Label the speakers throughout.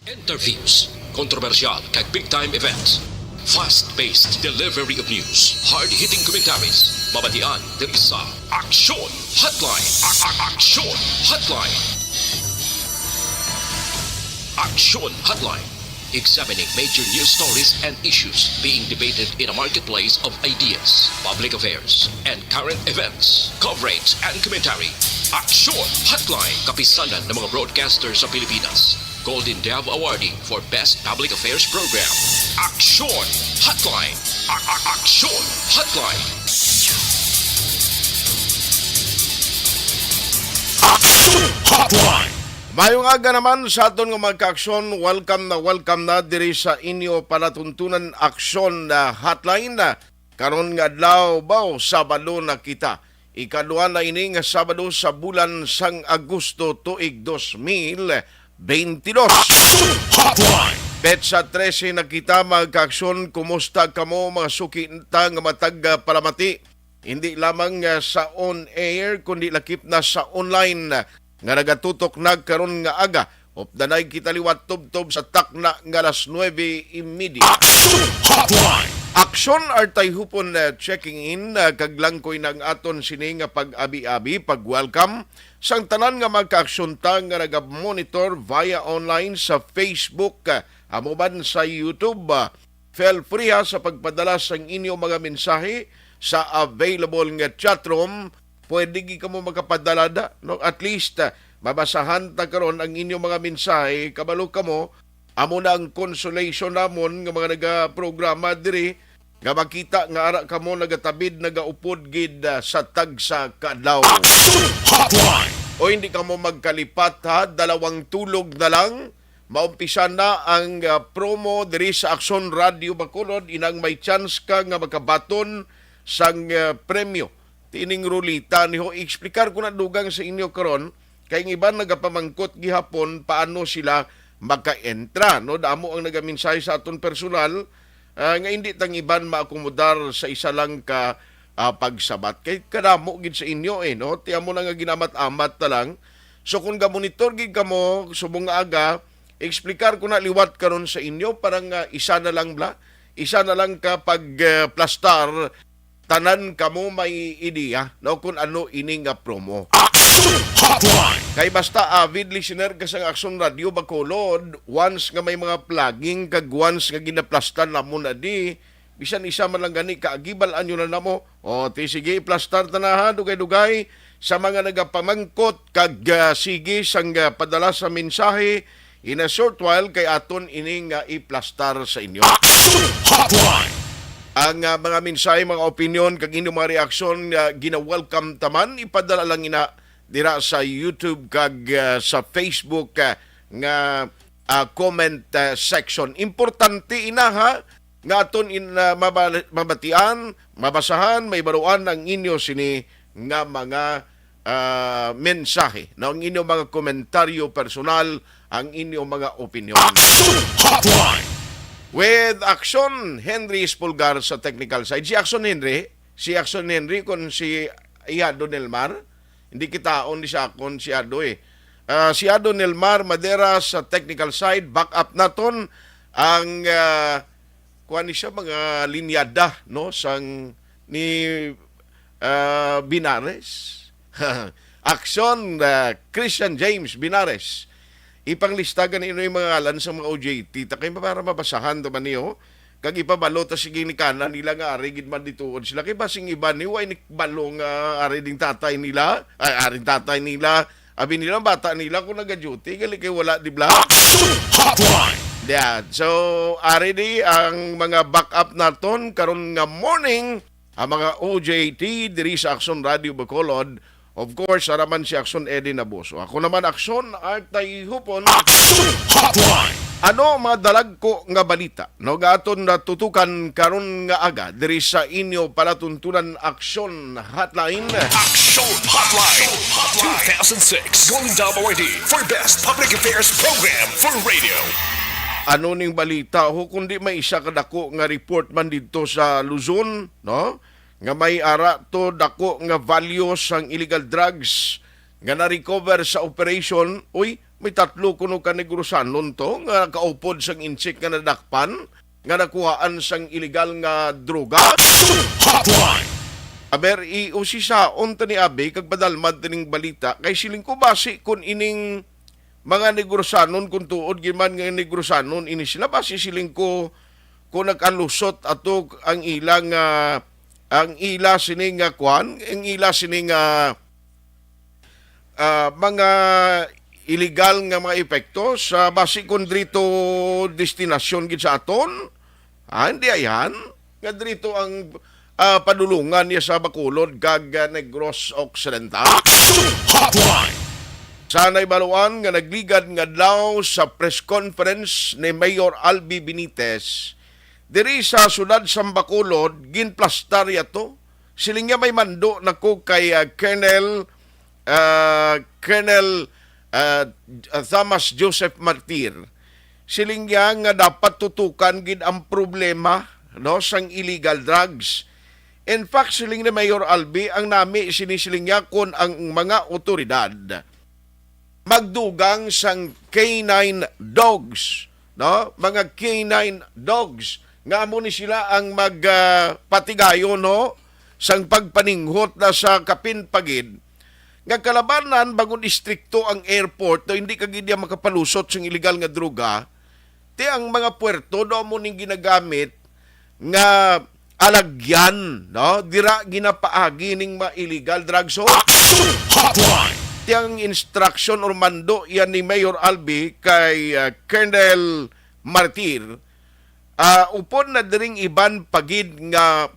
Speaker 1: Interviews, controversial kag big-time events, fast-paced delivery of news, hard-hitting commentaries, mabatian del isa, Aksyon Hotline, Aksyon Hotline, Aksyon Hotline, examining major news stories and issues being debated in a marketplace of ideas, public affairs, and current events, coverage and commentary. Aksyon Hotline, kapisanan ng mga broadcasters sa Pilipinas. Golden Dove Awarding for Best Public Affairs Program. Aksyon Hotline. Aksyon Hotline.
Speaker 2: Aksyon Hotline. Mayong aga naman sa aton nga magka-aksyon, welcome na diri sa inyo palatuntunan aksyon na hotline na karon nga adlaw baw Sabado na kita. Ikaduha na ini nga Sabado sa bulan sang Agosto tuig 2022. Hotline. Petsa 13 na kita magka-aksyon. Kumusta kamo mga sukinta nga matag palamati? Hindi lamang sa on-air kundi lakip na sa online nga nagatutok nagkaron nga aga. Opdanay kita liwat tub-tub sa takna nga alas 9:30. Hotline. Aksyon artay hupon checking in kaglangkoy ng aton sini nga pag-abi-abi, pag-welcome sang tanan nga magka-aksyon ta nga nag-monitor via online sa Facebook, amo man sa YouTube. Feel free sa pagpadala sang inyo mga mensahe sa available nga chatroom. Pwede gi kamo makapadala da, no? At least mabasahan ta karon ang inyong mga mensahe, kabalo kamo amo na ang consolation namon nga mga naga-programa diri nga makita nga ara kamo nagatabid nagaupod gid sa tagsa kadlaw. Hotline. O hindi kamo magkalipat ha, dalawang tulog na lang maumpisa na ang promo diri sa Aksyon Radio Bacolod. Inang may chance ka nga makabaton sang premyo tining rulita niho. Explicar ko na dugang sa inyo karon kay ng iban nagapamangkot gihapon paano sila maka-entra, no? Damo ang nagaminsahe sa aton personal nga hindi tang iban maakomodar sa isa lang ka pagsabat. Kay kadamo gid sa inyo no? Tiyan mo na nga ginamat-amat ta lang. So kung ga-monitor gid kamo subong nga aga, explicar ko na liwat karon sa inyo parang isa na lang ka pag-plastar tanan kamo may ideya no kung ano ini nga promo. Hotline. Kay basta avid listener ka sa Aksyon Radio Bacolod, once nga may mga plugging kag once nga ginaplastar na mo na di bisan isa man lang gani kaagibalan nyo na namo. O ti sige plastar ta na ha, dugay-dugay sa mga nagapamangkot kag sige sang padala sa mensahe in a short while kay aton ini nga iplastar sa inyo. Hotline. Ang mga mensahe, mga opinion, kag inyong mga reaksyon, gina-welcome taman. Ipadala lang ina dira sa YouTube kag sa Facebook nga comment section. Importante ina ha, nga aton mabatian, mabasahan, may baruan ang inyo sini nga mga mensahe. Na ang inyong mga komentaryo personal, ang inyong mga opinion. Hotline. With Aksyon Henry Espulgar sa technical side. Si Aksyon Henry kung si Iado Nelmar. Hindi kita on di siya kung si Ado si Ado Nelmar Madera sa technical side. Back up naton ang kuha siya mga linyada no sang ni Binares. Aksyon Christian James Binares. Ipanglistagan ino yung mga ngalan sa mga OJT takay para mabasahan naman niyo kag ipabalo ta sige ni kanan nila nga ari gid man dituod sila kay basing iba ni way ni balong ari ding tatay nila abi nila bata nila kung naga-duty gali kay wala di bla. Yeah. So ari di ang mga backup naton karon nga morning ang mga OJT diri sa Aksyon Radio Bacolod. Of course, araman si Aksyon Eddie Naboso. Ako naman Aksyon Artay Hupon. Hotline. Ano mga dalag ko nga balita? No, gaton natutukan karon nga aga diri sa inyo palatuntunan Aksyon Hotline.
Speaker 1: Aksyon Hotline. 2006 Golden Dove Awardee for Best Public Affairs Program for Radio.
Speaker 2: Ano ning balita ho kundi may isa kadako nga report man dito sa Luzon, no? Nga may ara to dako nga value sang illegal drugs nga na-recover sa operation. Uy, may 3 kuno ka negrosanon to nga kaupod sang insik nga nadakpan nga nakuhaan sang illegal nga droga.
Speaker 1: Hotline.
Speaker 2: Aber iusisaon ta ni Abe kag padalmad tining balita kay siling ko base kun ining mga negrosanon kung tuod giman nga negrosanon ini sila base siling ko kung nag-alusot ato ang ilang ang ila sining kwan ang ila sining mga illegal nga mga epekto sa base kung drito destinasyon gid sa aton. Hindi ayan nga drito ang padulungan niya sa Bacolod kag Negros Occidental.
Speaker 1: Hotline.
Speaker 2: Sana'y baluan nga nagligad nga daw sa press conference ni Mayor Albi Benitez diri sa sudad sa Bacolod ginplastar yato. Siling niya may mando nako kay Colonel Thomas Joseph Martir. Siling niya nga dapat tutukan gid ang problema no sang illegal drugs. In fact, siling ni Mayor Albi ang nami sinisiling niya kon ang mga otoridad magdugang sang canine dogs, no? Mga canine dogs nga amo ni sila ang magpatigayo no sang pagpaninghot na sa kapinpagid nga kalabanan bagon distrikto ang airport no hindi kagid dia makapalusot sang illegal nga droga. Ti ang mga puerto do mo ning ginagamit nga alagyan no dira ginapaagi ning mga illegal drugs. So
Speaker 1: Hotline.
Speaker 2: ang instruction or mando yan ni Mayor Albi kay Colonel Martir upon na diring iban pagid nga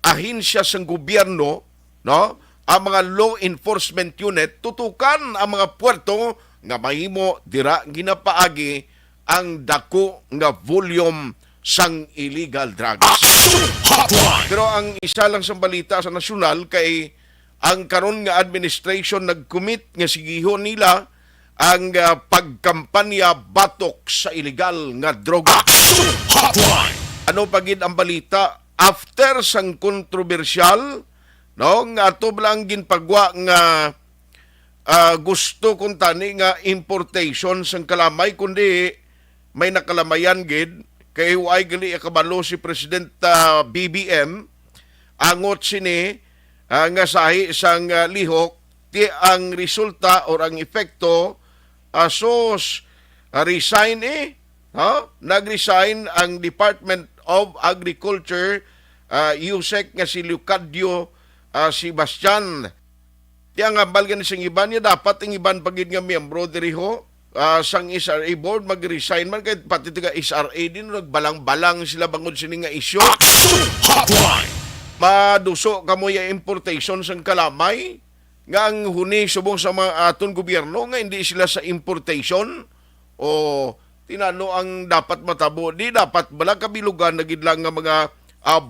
Speaker 2: ahinsya sang gobyerno no ang mga law enforcement unit tutukan ang mga puerto nga mahimo dira ginapaagi ang dako nga volume sang illegal drugs.
Speaker 1: Hotline.
Speaker 2: Pero ang isa lang sa balita sa nasyonal kay ang karon nga administration nag-commit nga sigihon nila ang pagkampanya batok sa illegal nga droga.
Speaker 1: Hotline.
Speaker 2: Ano pagid ang balita after sang kontrobersyal no nga ato lang ginpagwa nga gusto kung tani nga importation sang kalamay kundi may nakalamayan gid kay huwag gali akabalo si President BBM angot sini nga sahi sang lihok ti ang resulta or ang epekto asos resign nag-resign ang Department of Agriculture USEC nga si Leocadio Sebastian. Ti ang balgan sing iban niya dapat ang iban pagid nga miyembro diri ho sang SRA board mag-resign man kay pati tiga SRA din nagbalang-balang sila bangod sini nga isyu.
Speaker 1: Hotline.
Speaker 2: Maduso kamo ya importation sang kalamay nga ang huni subong sa mga aton gobyerno nga hindi sila sa importation o tinano ang dapat matabo di dapat bala kabilugan na gid lang nga mga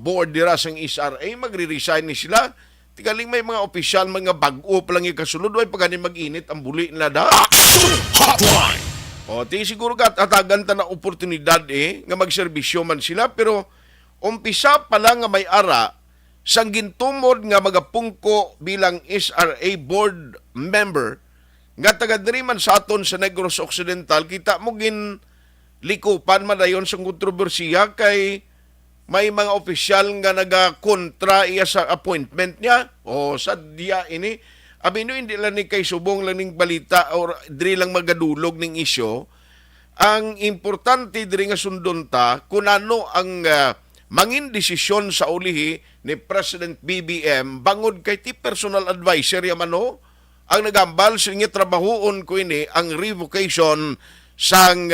Speaker 2: board dira sang SRA magre-resign ni sila. Tikaling may mga opisyal, mga bag-o pa lang yung kasunod, ay pagani mag-init ang buli nila da.
Speaker 1: Hotline.
Speaker 2: O, di siguro atagan ta na oportunidad nga magserbisyo man sila, pero umpisa pa lang nga may ara, sang gintumod nga magapungko bilang SRA board member, nga taga-diri man sa aton sa Negros Occidental, kita mo gin likupan man dayon sa kontrobersiya kay may mga opisyal nga nagakontra iya sa appointment niya o sadya ini abino hindi lang ni kay subong lang ning balita or diri lang magadulog ning isyo ang importante diri nga sundon ta kun ano ang mangin desisyon sa ulihi ni President BBM bangod kay ti personal advisor yaman ho ang nagambal sa inyo trabahoon ko ini ang revocation sang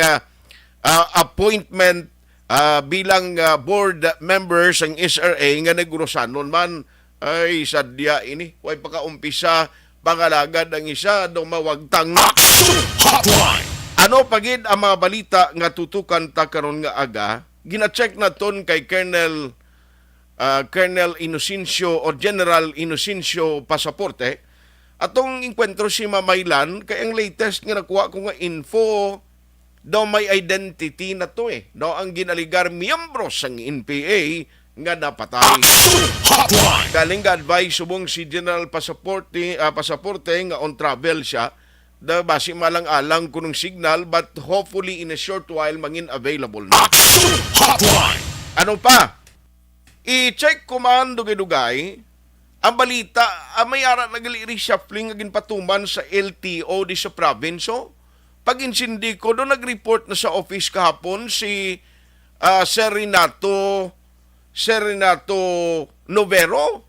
Speaker 2: appointment bilang board members ng SRA nga negrosanon man ay sadya ini way pakaumpisa pangalagad ang isa do mawagtang.
Speaker 1: Hotline.
Speaker 2: Ano pagid ang mga balita nga tutukan ta karon nga aga gina-check naton kay Colonel Inocencio o General Inocencio Pasaporte atong inkwentro si Mamaylan kay ang latest nga nakuha ko nga info daw may identity na to no ang ginaligar miyembro sang NPA nga napatay.
Speaker 1: Hotline.
Speaker 2: Galing ga advice subong si General Pasaporte nga on travel siya da basi malang-alang kunong signal but hopefully in a short while mangin available na. Ano pa? I-check ko man dugay-dugay ang balita, may ara nagali reshuffling agin patuman sa LTO di sa province. Pag-insindi ko, doon nag-report na sa office kahapon si Sir Renato Novero.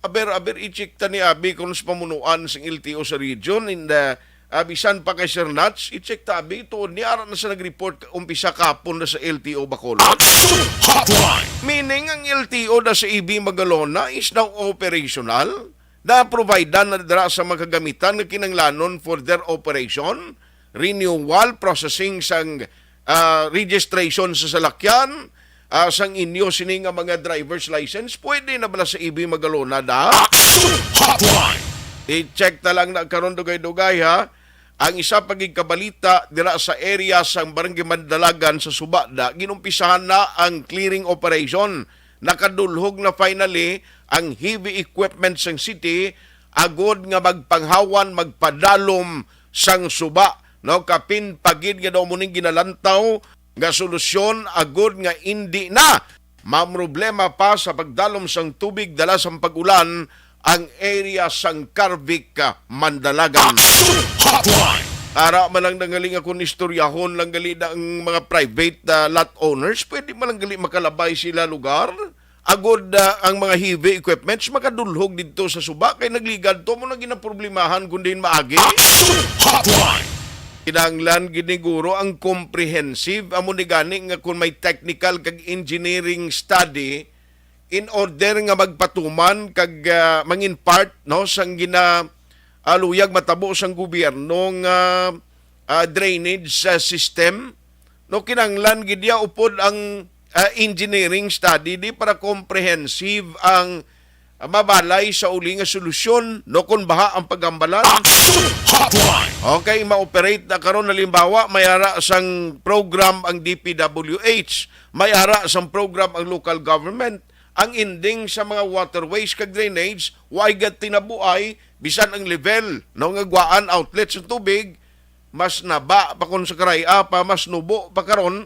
Speaker 2: Aber i-check ta ni Abi kung sa pamunuan sa LTO sa region in the bisan pa kay Sir Nats, i-check ta Abi tuon ni ara na sa nag-report umpisa kahapon na sa LTO Bacolod. Meaning ang LTO na sa EB Magalona is now operational. Na providean na dira sa mga kagamitan nga kinanglanon for their operation, renewal, processing sang registration sa salakyan, sang inyo sining nga mga driver's license, pwede na bala sa EB Magalona na? I-check na lang na karon dugay-dugay ha. Ang isa pagig kabalita dira sa area sang Barangay Mandalagan sa Subada, ginumpisahan na ang clearing operation. Nakadulhog na finally ang heavy equipment sang city agod nga magpanghawan, magpadalom sang suba. No, kapin pagid nga daw muning ginalantaw nga solusyon agod nga hindi na mamroblema pa sa pagdalom sang tubig dala sang pag-ulan ang area sang Carvic, Mandalagan. Ara man lang nangaling ako ni istoryahon lang gali na ang mga private lot owners, pwede man lang gali makalabay sila lugar. Agod ang mga heavy equipments makadulhog dito sa suba kay nagligad to mo na ginaproblemahan kundi maagi. Kinahanglan giniguro ang comprehensive amo ni gani nga kung may technical kag engineering study in order nga magpatuman kag mangin part no sang luyag matabo sang gobyerno nga drainage system no kinahanglan gid ya upod ang engineering study di para comprehensive ang mabalay sa uli nga solusyon no kung baha ang pagambalan. Okay, ma-operate na karon halimbawa may ara sang program ang DPWH, may ara sang program ang local government. Ang ending sa mga waterways kag drainage way gad tinabuay bisan ang level no nga gwaan outlet sa tubig mas naba pa kon sa karaya pa mas nubo pa karon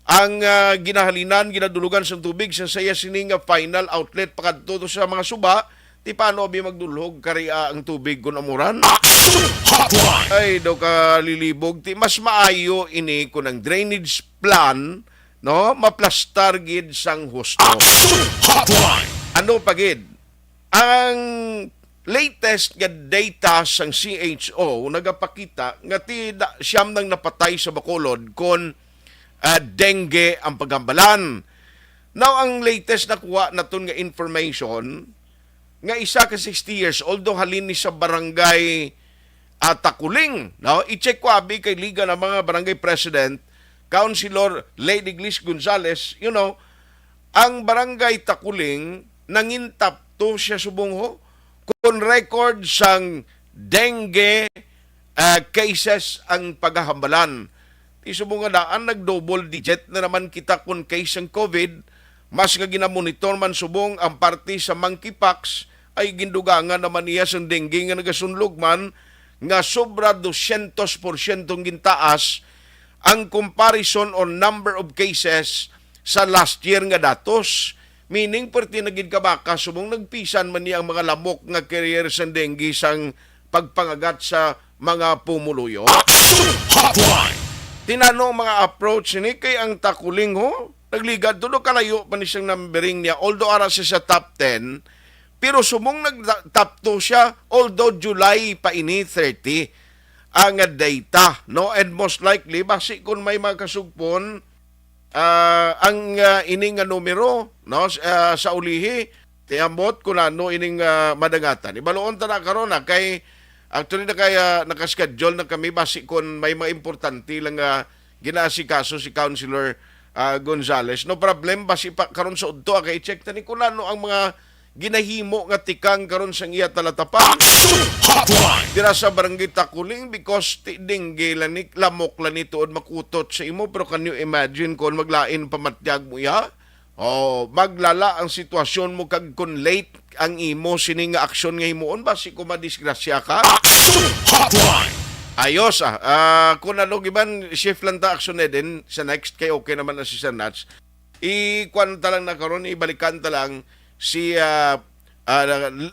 Speaker 2: ang ginahalinan ginadulugan sa tubig sa saya sining final outlet pakadto sa mga suba ti paano bi magdulhog karaya ang tubig kun amuran. Ay daw ka lilibog ti mas maayo ini kun ang drainage plan no maplastar gid sang husto. Ano pagid ang latest nga data sang CHO nagapakita nga siyam nang napatay sa Bacolod kon dengue ang pagambalan. Now ang latest nakuha naton nga information nga isa ka 60 years old do halin ni sa barangay Takuling. No, i-check ko abi kay Liga ng mga barangay president Councilor Lady Gliss Gonzales, you know, ang barangay Takuling nangintap to siya subong kung record sang dengue cases ang paghahambalan. Isubong nga daan nag-double digit na naman kita kung case ang COVID, mas nga ginamonitor man subong ang party sa monkeypox ay gindugangan naman niya sa dengue nga nagasunlog man nga sobra 200% gintaas ang comparison on number of cases sa last year nga datos. Meaning, perti naging kabaka, sumong nagpisan man niya ang mga lamok nga carrier sa dengue sang pagpangagat sa mga pumuluyo. Tinanong mga approach ni kay ang Takuling nagligad tulo kalayo pa ni siyang numbering niya, although ara siya sa top 10, pero sumong nag-top 2 siya, although July pa ini 30. Ang data, no? And most likely, basi kung may mga kasugpon, ang ining numero, no? Sa ulihi, tiambot kung ano ining madagatan. Ibaloon ta na karon kay, actually na kaya nakaschedule na kami, basi kung may mga importante lang ginasikaso si Councilor Gonzales. No problem, basi pa karon sa udto, kay check ta ni kung ano ang mga ginahimo nga tikang karon sang iya talatapan dira sa barangay Takuling because dengue lanik lamok lani tuod makutot sa imo. Pero can you imagine kung maglain pamatyag mo ya maglala ang sitwasyon mo kag kun late ang imo sining nga aksyon nga himuon basi ko madisgrasya ka. Ayos kung ano giban shift lang ta action din sa next kay okay naman na si Sir Nats. I-kwan ta lang na karon ibalikan ta lang si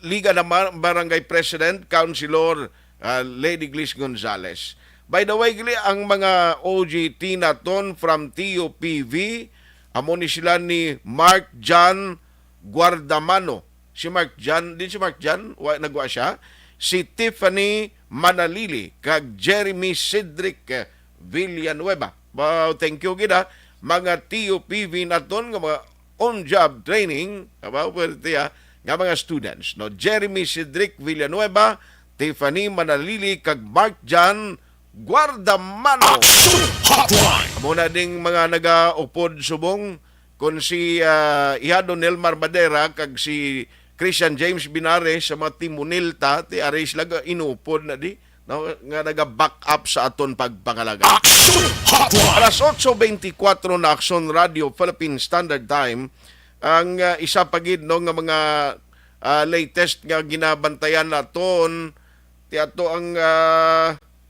Speaker 2: Liga ng Barangay President, Councilor Lady Gliss Gonzales. By the way, gili ang mga OGT naton from TUPV, amo ni sila ni Mark John Guardamano. Si Mark John, nagwa siya. Si Tiffany Manalili, kag Jeremy Cedric Villanueva. Wow, thank you gida. Mga TUPV naton nga mga on-job training, nga mga students. No? Jeremy Cedric Villanueva, Tiffany Manalili, kag Mark John Guardamano. Muna ding mga nagaupod subong kung si Ihado Nelmar Madera kag si Christian James Binare sa mga Timunilta ti aris laga inupod na di no, nga naga-back up sa aton pagpangalaga. Alas 8:24 na Action Radio Philippine Standard Time ang isa pagid no nga mga latest nga ginabantayan naton ti ato ang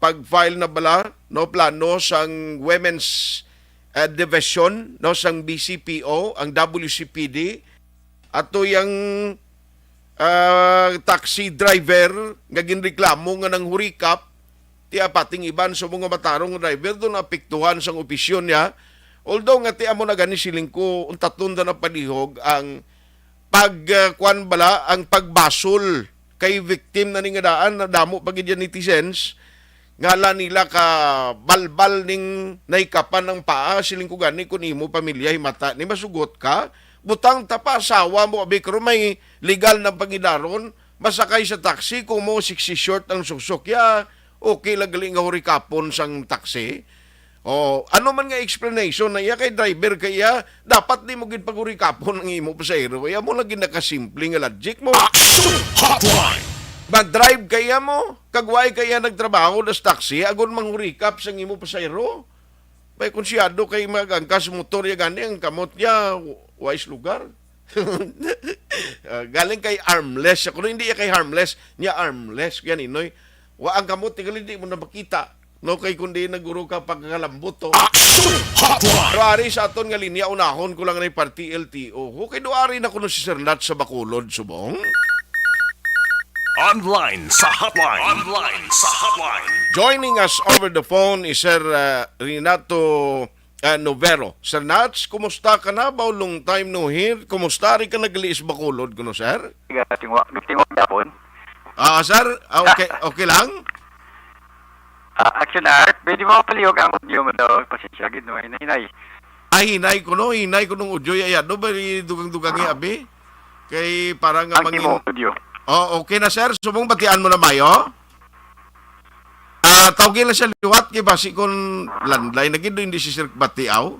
Speaker 2: pag-file na bala no plano sang women's division no sang BCPO ang WCPD ato yang taxi driver nga ginreklamo nga nang hurikap ti apating iban sa mga matarong driver doon apektuhan sang opisyon niya. Although nga ti amo na gani siling ko untaton na palihog ang pagkuan bala ang pagbasol kay victim na ning daan na damo pagid yan netizens ngala nila ka balbal ning naikapan ng paa siling ko gani kun imo pamilya himata ni masugot ka butang tapa asawa mo abi karon may legal na pangidaron masakay sa taxi kung mo 60 short ang susok ya okay lagali nga hurikapon sang taxi. O ano man nga explanation na iya kay driver kaya dapat di mo gid pagurikapon ang imo pasahero kaya mo lagi nakasimple nga logic mo. Mag-drive kaya mo kagway kaya nagtrabaho das taxi agon manghurikap sang imo pasahero. May konsyado kay magangkas motor ya gani ang kamot niya wise lugar. Galing kay armless ako hindi kay harmless niya armless yan inoy wa ang kamot tingali di mo na makita no kay kundi naguro ka pagkalambot to. Pero ari sa aton nga linya unahon ko lang na party LTO kay duari na kuno si Sir Nat sa Bacolod subong.
Speaker 3: Online sa hotline.
Speaker 2: Joining us over the phone is Sir Renato Novero. Sir Nats, kumusta ka na? Bao long time no hear. Kumusta rin ka nagliis Bacolod kuno, sir?
Speaker 4: Tingwa yapon.
Speaker 2: Sir, okay lang?
Speaker 4: Action art, pwede mo palihog ang audio mo daw. Pasensya, gid no, hinay.
Speaker 2: Hinay ko nung udyo ayado ba dugang-dugang abi? Kay parang nga
Speaker 4: Ang imo audio.
Speaker 2: Okay na sir, subong batian mo na mayo. Tawagin lang siya liwat kay basi kon landline nagid hindi si sir batiaw.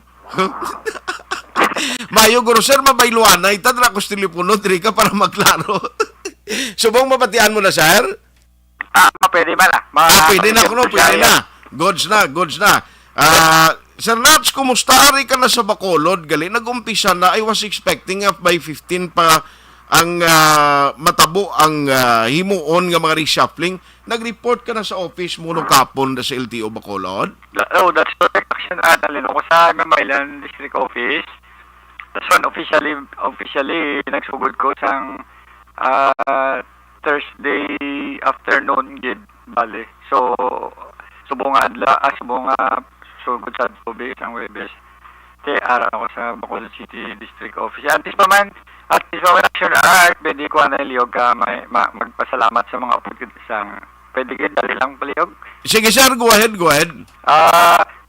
Speaker 2: Mayo guro sir mabayluan na itadra ko sa telepono diri ka para maklaro. Subong mabatian mo na sir?
Speaker 4: Pwede ba na?
Speaker 2: Pwede na kuno, pwede na. Goods na. Sir Nats, kumusta ari ka na sa Bacolod? Gali, nag-umpisa na. I was expecting by 15 pa ang matabo ang himuon nga mga reshuffling. Nag-report ka na sa office mo nung kapon sa LTO Bacolod?
Speaker 4: Oh, that's correct. Action art, alin ako sa Mamaylan District Office. That's one, officially, nagsugod ko sang Thursday afternoon gid bale. So subong sugod sa Tobe sang Webes. Te ara ako sa Bacolod City District Office. At least pa man action art, pwede ko na liyog ka magpasalamat sa mga upod sang pwede gid dali lang palihog.
Speaker 2: Sige sir, go ahead.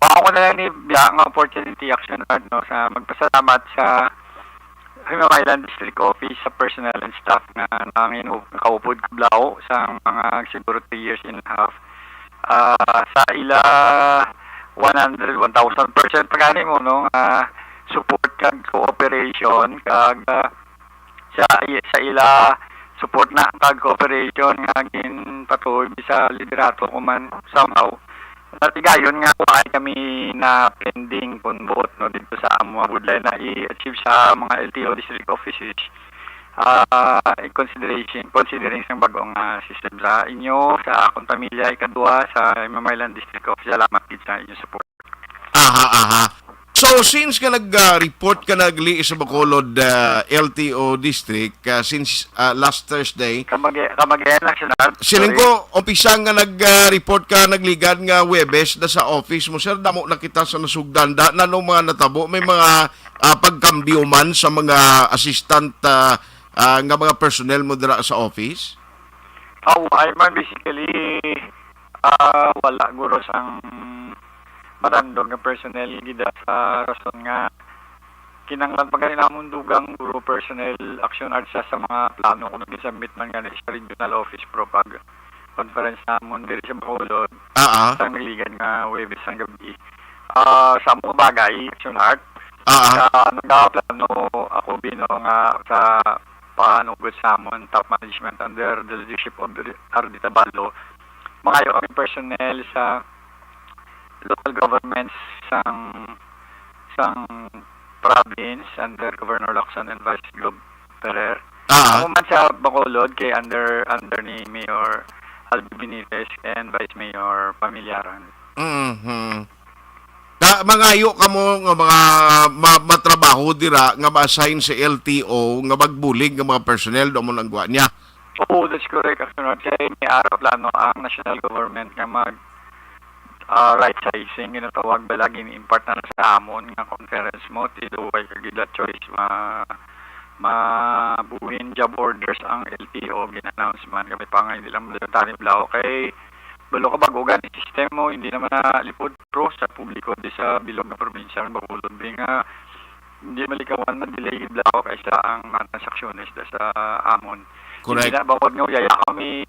Speaker 4: Ako na lang ni biya nga opportunity action art no sa magpasalamat sa Himamaylan District Office sa personnel and staff na nangin nakaupod kablaw sa mga siguro 3 years and a half. Sa ila 1,000% pagani mo no support kag cooperation kag sa ila support na kag cooperation nga gin patuloy sa liderato ko man somehow. Natigayon nga ay kami na pending kung vote no dito sa mga budlay na i-achieve sa mga LTO district offices. considering sa bagong system sa inyo, sa akong pamilya, ikadua, sa Mamaylan District Office. Salamat gid sa inyong support.
Speaker 2: Aha. So since ka nag-report ka nagli sa Bacolod LTO District since last Thursday,
Speaker 4: Kamagayan National.
Speaker 2: siling ko, umpisa nga nag-report ka, nagligad nga Webes na sa office mo, sir, damo na kita sa nasugdan. Nanong mga natabo? May mga pagkambyo man sa mga assistant nga mga personnel mo dira sa office?
Speaker 4: Ay man basically wala guro sang marandog nga personnel gida sa rason nga kinanglan pa gani namon dugang guro personnel action art sa mga plano kung nag-submit man gani sa regional office pro pag conference namon diri sa Bacolod sa nagligan nga Webes ang gabi sa mga bagay action art nagplano ako bino nga sa paano gud sa amon top management under the leadership of Ardita Ballo mga kami personnel sa local governments sang province under Governor Locson and Vice Gov. Perer. Ako man sa Bacolod kay under ni Mayor Albi Benitez and Vice Mayor Pamilyaran.
Speaker 2: Mangayo ka mo nga mga matrabaho dira nga ma-assign sa LTO nga magbulig nga mga personnel do mo nagwa niya.
Speaker 4: Oo, that's correct. Kaya may araw plano ang national government nga mag right sizing ginatawag balagi ni impart na sa amon nga conference mo tiduway kagida choice mabuhin job orders ang LTO gin-announce man kami pangay nila mo tani blaw kay bulo ka bagugan ni system mo hindi naman na lipod pro sa publiko di sa bilog na probinsya ng Bacolod nga hindi malikawan na delay blaw kaysa ang mga transactionist sa amon.
Speaker 2: Correct.
Speaker 4: Hindi na bawag nga yaya kami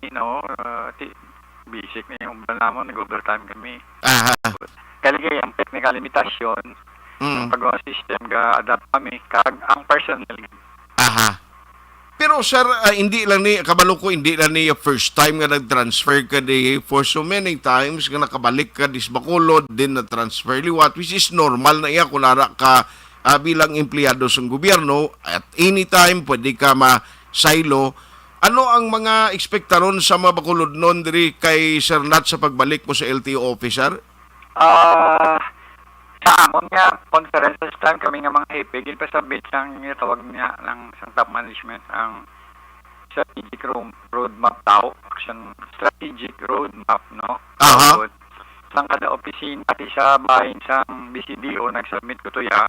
Speaker 4: basic na yung namon, nag-overtime kami. Kaligay ang technical limitasyon ng paggawa system ga-adapt kami kag ang personnel.
Speaker 2: Pero sir, hindi lang ni kabalo ko hindi lang ni first time nga nag-transfer ka di for so many times nga nakabalik ka dis Bacolod din na transfer liwat which is normal na iya kunara ka bilang empleyado sa gobyerno at anytime pwede ka ma-silo. Ano ang mga ekspektaron sa mga Bacolod noon diri kay Sir Nat sa pagbalik mo sa LTO officer?
Speaker 4: Sa amon nga conference time kami nga mga hepe gin pasabit sang tawag niya ng top management ang strategic roadmap daw action strategic roadmap no. Sang kada opisina ati sa bahin sang BCDO nagsubmit ko to ya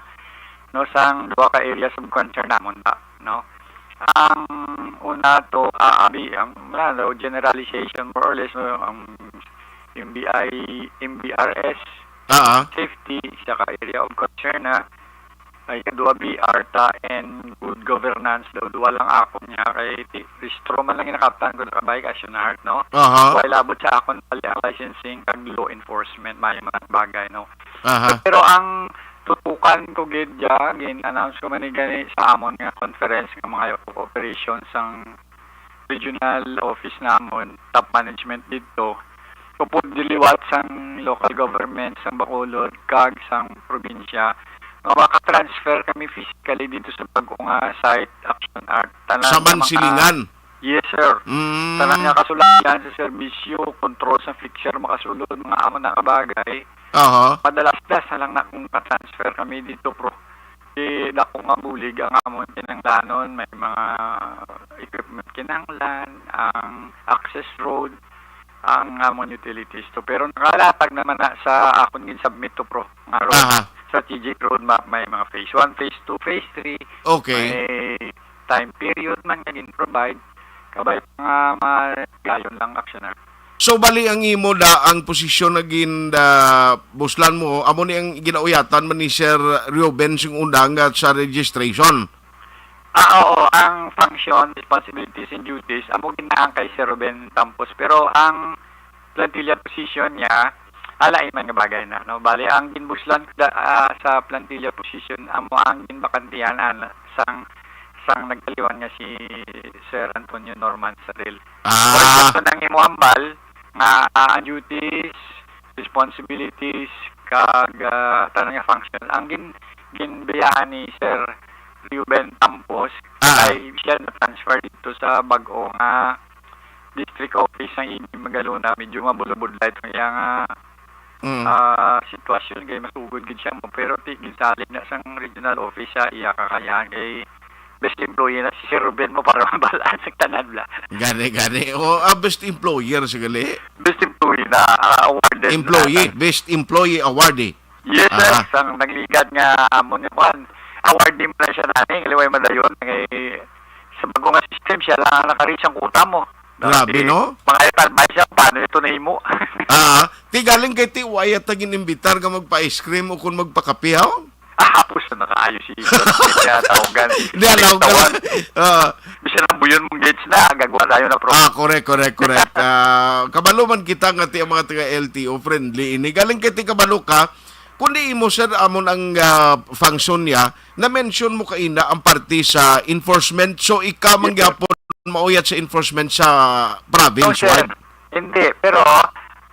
Speaker 4: no sang duha ka area sub concern namon ba no. Ang una to generalization more or less MBRS safety sa area of concern na ay kadua BRTA and good governance daw duwa lang ako niya kay restro man lang inakaptan ko sa bike action art no while abot sa akon pali ang licensing kag law enforcement may mga bagay no pero ang tutukan ko gid gin-announce ko man gani sa amon nga conference nga mga operations sang regional office namon top management dito kupod diliwat sang local government sang Bacolod kag sang probinsya nga maka-transfer kami physically dito sa bagong site action art tanan
Speaker 2: sa Mansilingan.
Speaker 4: Yes sir. Tanan nga kasulayan sa serbisyo control sa fixture makasulod mga amon na kabagay. Madalas na lang na kung transfer kami dito pro. Dako nga bulig ang amon kinanglanon, may mga equipment kinanglan, ang access road, ang amon utilities to. Pero nakalatag naman na sa akon gin-submit to pro. Nga road, strategic roadmap, may mga phase 1, phase 2, phase 3.
Speaker 2: Okay.
Speaker 4: May time period man gin-provide. Kabay nga magayon lang actioner.
Speaker 2: So bali ang imo da ang posisyon na buslan mo amo ni ang ginauyatan man ni Sir Reuben sing undang sa registration.
Speaker 4: Oo, ang function, responsibilities and duties amo ginaang kay Sir Reuben Tampos pero ang plantilla position niya alain man nga bagay na no bali ang ginbuslan sa plantilla position amo ang ginbakantiyanan sang nagkaliwan nga si Sir Antonio Norman Saril. So nang imo ambal nga duties, responsibilities kag tanang nga function ang ginbayaan ni Sir Ruben Tampos, ay siya na-transfer dito sa Bago nga district office ng Ini Magalona. Medyo mabulabudlay ito nga sitwasyon kay masugod gid siya mo, pero tigil salig na sang regional office siya iya kakayahan kay best employee na si Sir Ruben mo para mabalaan sa tanan bla.
Speaker 2: Gani. Best employer sigali.
Speaker 4: Best employee na awarded
Speaker 2: Best employee awardee.
Speaker 4: Yes, sir. Sang nagligad nga amon nga kwan. Awardee mo na siya nani, kaliway madayon kay sa Bago nga system siya lang naka-reach ang kuta mo.
Speaker 2: Grabe, no?
Speaker 4: Mga advice siya, paano ito na himo?
Speaker 2: Ti galing kay ti waya tagin imbitar ka magpa-ice cream o kung magpakapihaw?
Speaker 4: Hapos na nakaayo si kaya tawagan.
Speaker 2: Hindi, alaw ka lang.
Speaker 4: Bisa na buyon mong gates na, gagawa tayo na pro.
Speaker 2: Correct. Kabalo man kita nga ti ang mga taga LTO friendly ini. Galing kay ti kabalo ka, kundi imo sir amon ang function niya, na-mention mo kaina ang party sa enforcement. So ika man gyapon mauyat sa enforcement sa province.
Speaker 4: No, sir. Hindi, pero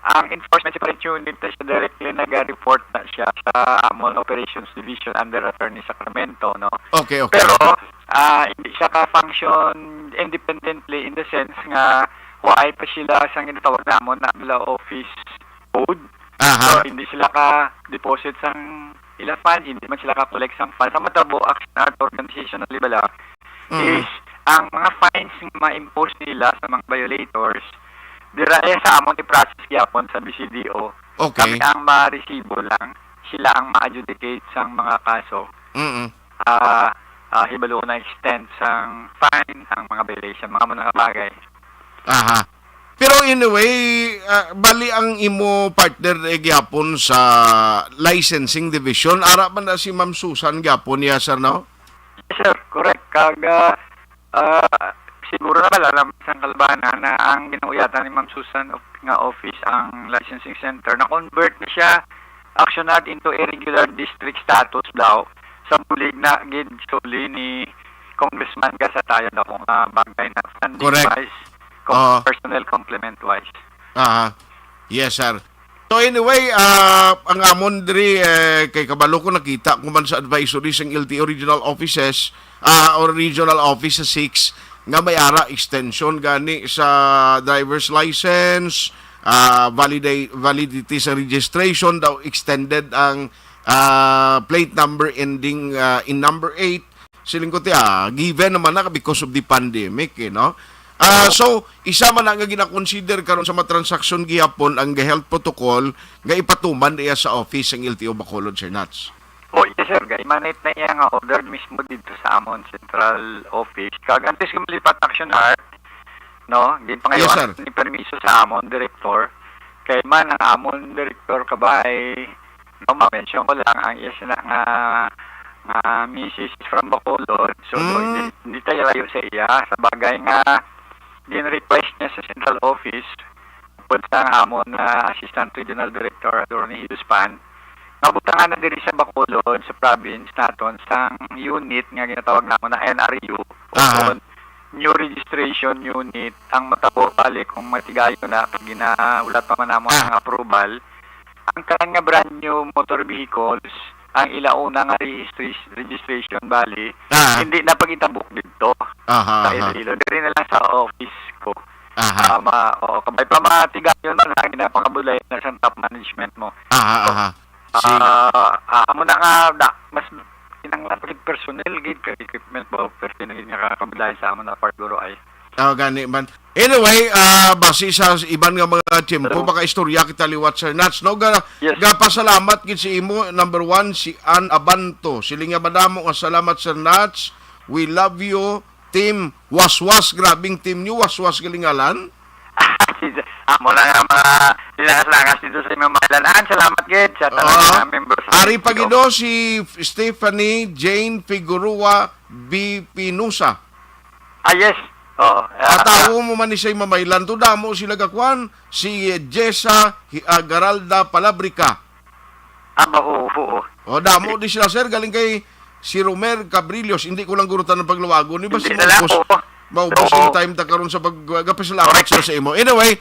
Speaker 4: ang enforcement separate unit na siya directly nag-report na siya sa Amon Operations Division under Attorney Sacramento, no?
Speaker 2: Okay.
Speaker 4: Pero hindi siya ka-function independently in the sense nga why pa sila sa ginatawag namon na nila office code. So, hindi sila ka-deposit sang ila fund, hindi man sila ka-collect sang fund. Sa matabo, action at organization na libala is ang mga fines na ma-impose nila sa mga violators, diraya sa amon i-process yapon sa BCDO.
Speaker 2: Okay.
Speaker 4: Kami ang ma-resibo lang, sila ang ma-adjudicate sa mga kaso. Hibalo na extend sang fine, ang mga violation, mga bagay.
Speaker 2: Pero anyway, bali ang imo partner gyapon sa licensing division, ara man na si Ma'am Susan gyapon niya sir, no?
Speaker 4: Yes, sir, correct. Siguro na alam sa Kalbana na ang ginawayatan ni Ma'am Susan nga office ang licensing center na convert na siya actionat into a regular district status daw sa bulig na gid suli ni Congressman Gasatayan na kung bagay na funding wise, personnel complement wise.
Speaker 2: Yes sir. So anyway, ang amon diri kay kabalo ko nakita kung man sa advisory ng LTO regional offices or regional office sa 6 nga may ara extension gani sa driver's license, validity sa registration daw extended ang plate number ending in number 8. Siling ko given naman na because of the pandemic, no? So, isa man nga gina-consider karon sa mga transaksyon gihapon ang health protocol nga ipatuman iya sa office ng LTO Bacolod, Sir Nats.
Speaker 4: Yes, sir. Manit na iya nga order mismo dito sa amon central office. Kag antes kung malipat action art, no? Di pa ngayon ni permiso sa amon director. Kay man ang amon director kabay, no, ma-mention ko lang ang iya sila nga Mrs. from Bacolod. So, hindi tayo layo sa iya. Sa bagay nga din-request niya sa central office punta ang amon na Assistant Regional Director Attorney Hiduspan. Nabutangan na diri sa Bacolod sa province naton sang unit nga ginatawag namon na NRU o New Registration Unit ang matabo balik kung matigayo na pag ginaulat pa man namon ang approval ang kanang nga brand new motor vehicles ang ilauna nga registration bali hindi na pagitabok dito sa Iloilo. Diri na lang sa office ko. Kabay pa matigayon na ginapangabulay na sa top management mo. Amo na nga mas kinanglan pagid personnel gid ka equipment ba personnel nga kabulay sa amo na part guro ay.
Speaker 2: Gani man. Anyway, base sa iban nga mga tiyempo, baka istorya kita liwat Sir Nats, no? Pasalamat gid si imo, number 1, si Ann Abanto. Siling nga madamo nga salamat Sir Nats. We love you, team Waswas. Grabing team niyo, Waswas galingalan.
Speaker 4: Amo na nga mga sinasalangas dito sa imong mahalaan. Salamat gid sa tanang members.
Speaker 2: Ari Pagido, si Stephanie Jane Figueroa B. Pinusa.
Speaker 4: Yes.
Speaker 2: Atawo mo man ni say mamaylan to damo sila gakwan si Jessa Garalda Palabrica. Damo di sila sir galing kay si Romer Cabrillos, hindi ko lang gurutan ng pagluwago ni ba si maubos yung time ta karon sa pagpasalamat sila sa imo. Anyway,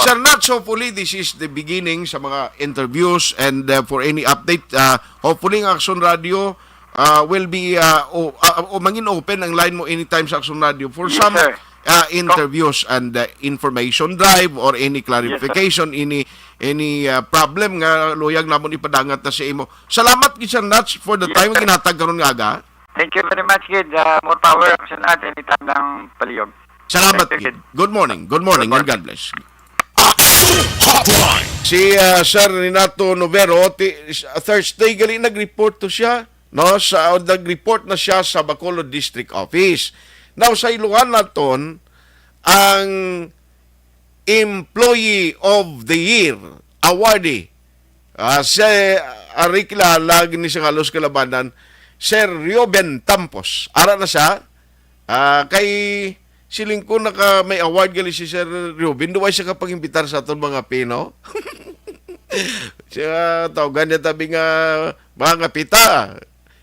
Speaker 2: Sir Nats, hopefully this is the beginning sa mga interviews and for any update, hopefully ang Action Radio will be mangin open ang line mo anytime sa Action Radio for
Speaker 4: Yes,
Speaker 2: some
Speaker 4: sir.
Speaker 2: interviews and information drive or any clarification, any problem nga luyag namon ipadangat na sa imo. Salamat gid Sir Nats for the
Speaker 4: Yes,
Speaker 2: time
Speaker 4: sir.
Speaker 2: ginhatag karon nga aga.
Speaker 4: Thank you very much, Kid. More power action at anytime ng paliyog.
Speaker 2: Salamat
Speaker 4: Thank you,
Speaker 2: gid. Good morning. Good morning and God bless.
Speaker 3: Action Hotline.
Speaker 2: Si Sir Renato Novero Thursday gali nag-report to siya no sa nag-report na siya sa Bacolod District Office. Now sa iluhan naton ang Employee of the Year awardee si Arikla ni sa Halos Kalabanan Sir Reuben Tampos. Ara na siya kay siling ko naka may award gali si Sir Reuben. Duway siya kapag-imbitar sa aton mga Pino. Siya tawagan niya tabi nga mga pita.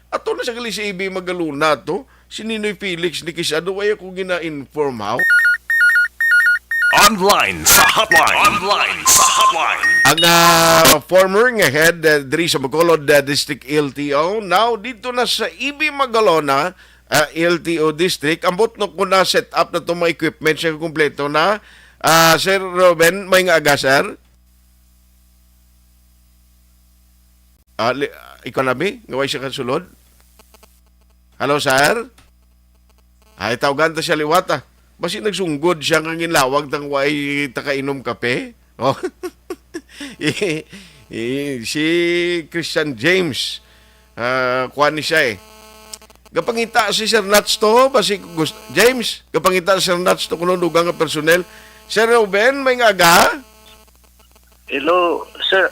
Speaker 2: Ato na siya gali si Ibi Magaluna to. Si Ninoy Felix ni Kisado ay ako gina-inform how.
Speaker 3: Online sa hotline. Online sa hotline.
Speaker 2: Ang former nga head diri sa Bacolod District LTO now dito na sa Ibi Magalona LTO District. Ambot no ko na set up na itong mga equipment siya kumpleto na. Sir Ruben, may nga aga, sir? Ikaw na bi? Ngaway siya kasulod? Hello, sir? Ay, tawagan ta siya liwata. Basi nagsunggod siya ng inlawag ng way takainom kape. Oh. Si Christian James. Kuha ni siya eh. Kapangita si Sir Nats to, basi James, kapangita si Sir Nats to kuno dugang nga personnel. Sir Ruben, may nga aga?
Speaker 5: Hello, sir.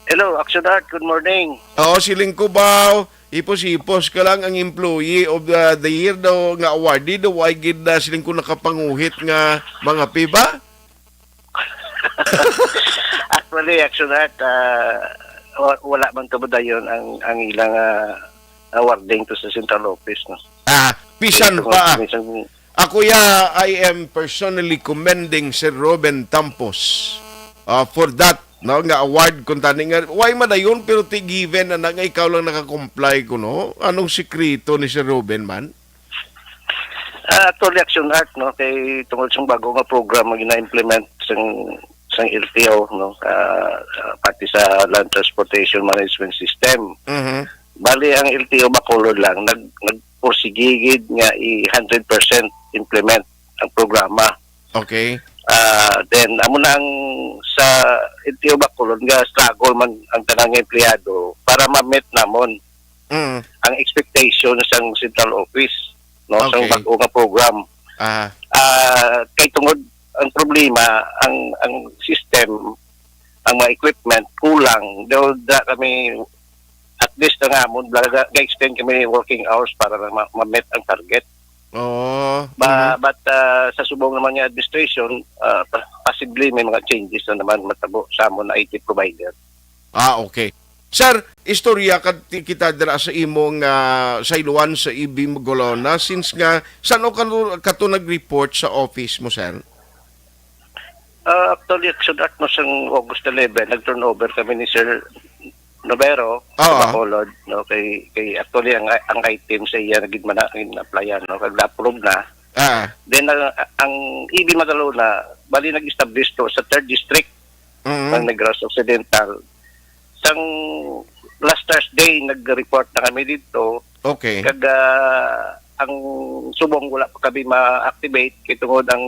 Speaker 5: Hello, Action Art. Good morning.
Speaker 2: Oo, siling ko ba? Ipos-ipos ka lang ang employee of the year daw nga awardee daw ay gid na siling ko nakapanguhit nga mga piba?
Speaker 5: Actually, Action Art, wala man kabadayon ang ilang awarding to sa Central Office. No?
Speaker 2: Pisan pa.
Speaker 5: Minsan-
Speaker 2: Ako I am personally commending Sir Ruben Tampos for that no nga award kung tani nga why madayon pero ti given na nga ikaw lang naka-comply ko no anong sikreto ni Sir Ruben man.
Speaker 5: Actually, Action Art, no, kay tungkol sa bago nga program nga gina-implement sang LTO, no, pati sa Land Transportation Management System.
Speaker 2: Mhm.
Speaker 5: Bali, ang LTO Bacolod lang, nagporsigigid nga 100% implement ang programa.
Speaker 2: Okay.
Speaker 5: Then, amo na ang sa LTO Bacolod nga struggle man ang tanang empleyado para ma-meet namon
Speaker 2: Mm.
Speaker 5: ang expectation sang central office, no,
Speaker 2: Okay.
Speaker 5: sang bago nga program. Kay tungod ang problema ang system, ang mga equipment kulang daw kami at least nga amon ga-extend kami working hours para ma-meet ang target.
Speaker 2: Oh.
Speaker 5: But sa subong naman ng administration, possibly may mga changes na naman matabo sa amon na IT provider.
Speaker 2: Okay. Sir, istorya kita dira sa imong sa iluwan sa Ibi Magalona since nga saan ka nag-report sa office mo, sir?
Speaker 5: Actually, Action Art no sang August 11, nag-turnover kami ni Sir Novero
Speaker 2: Oo.
Speaker 5: sa Bacolod, no, kay actually ang item sa iya nagid man applyan, no, kag na-approve na. Then ang EB Magalona bali nag-establish to sa 3rd district ng Negros Occidental. Sang last Thursday nag-report na kami dito.
Speaker 2: Okay.
Speaker 5: Kag ang subong wala pa kami ma-activate kay tungod ang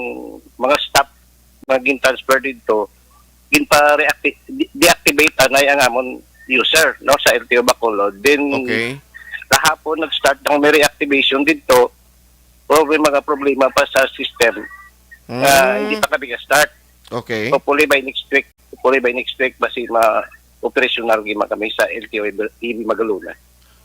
Speaker 5: mga staff maging transfer dito deactivate na ang amon user, no, sa LTO Bacolod. Then
Speaker 2: Okay.
Speaker 5: kahapon nag-start ng may reactivation dito pero may mga problema pa sa system. Hindi pa kami start.
Speaker 2: Okay.
Speaker 5: Hopefully by next week basi ma-operational gima kami sa LTO EB Magaluna.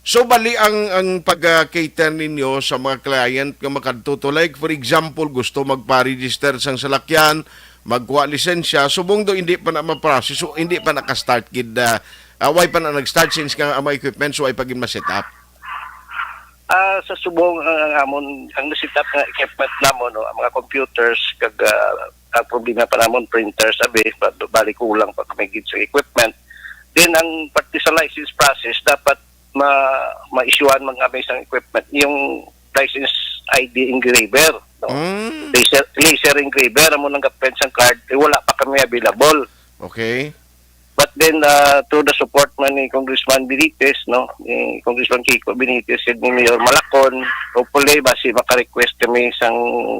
Speaker 2: So bali ang pag-cater ninyo sa mga client nga makadto like for example gusto magpa-register sang salakyan, magkuha lisensya, subong do hindi pa na ma-process, so hindi pa naka-start gid why pa na nag-start since nga ang mga equipment so ay pagin ma-set up.
Speaker 5: Sa subong ang amon ang na-set up nga equipment namon, no, ang mga computers kag ang problema pa namon printers abi bali kulang pa kami gid sa equipment. Then ang pati sa license process dapat ma-issuean mga isang equipment yung license ID engraver, no? Laser engraver amo nang pension card wala pa kami available.
Speaker 2: Okay.
Speaker 5: But then to the support man ni Congressman Benitez, no, ni Congressman Kiko Benitez and ni Mayor Malacon, hopefully basi maka-request kami isang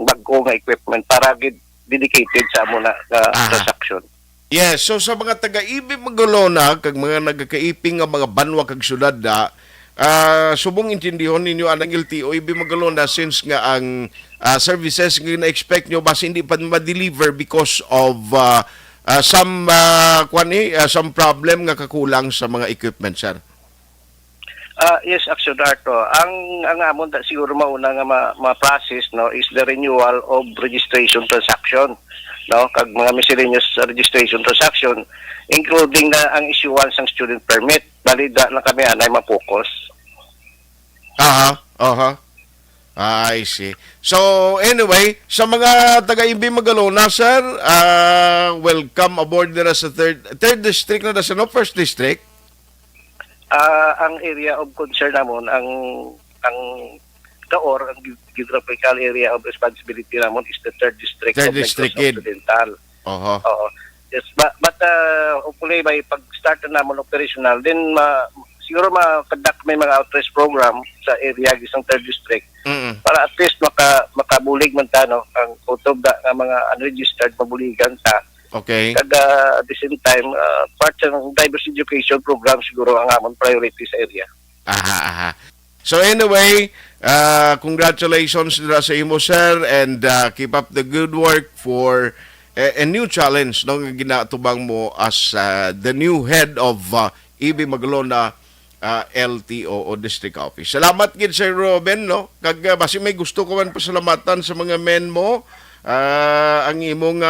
Speaker 5: bago nga equipment para dedicated sa amo na transaction.
Speaker 2: Yes, so sa mga taga-ibi Magalona kag mga nagakaiping nga mga banwa kag syudad subong intindihon ninyo anang LTO ibi Magalona since nga ang services nga na-expect nyo basi hindi pa ma-deliver because of some problem nga kakulang sa mga equipment, sir.
Speaker 5: Yes, Action Arto. Ang amon siguro mauna nga ma-process, no, is the renewal of registration transaction, no, kag mga miscellaneous registration transaction, including na ang issuance ng student permit. Balida na kami anay ma-focus.
Speaker 2: I see. So anyway, sa mga taga-Ibi Magalona, sir, welcome aboard dira sa third district na sa no, first district.
Speaker 5: Ang area of concern namon ang Kaor, ang geographical area of responsibility namon is the third district of Negros Occidental. Oo. Yes, but hopefully by pag-start na namon operational, then siguro makadak may mga outreach program sa area isang third district para at least makabulig man ta, no, ang kutob nga mga unregistered mabuligan ta.
Speaker 2: Okay.
Speaker 5: At the same time, part ng diverse education program siguro ang amon priority sa area.
Speaker 2: So anyway, congratulations sa imo, sir, and keep up the good work for a new challenge no nga ginatubang mo as the new head of Ibi Magalona LTO o District Office. Salamat gid, Sir Robin, no? Kag basi may gusto ko man pasalamatan sa mga men mo, ang imong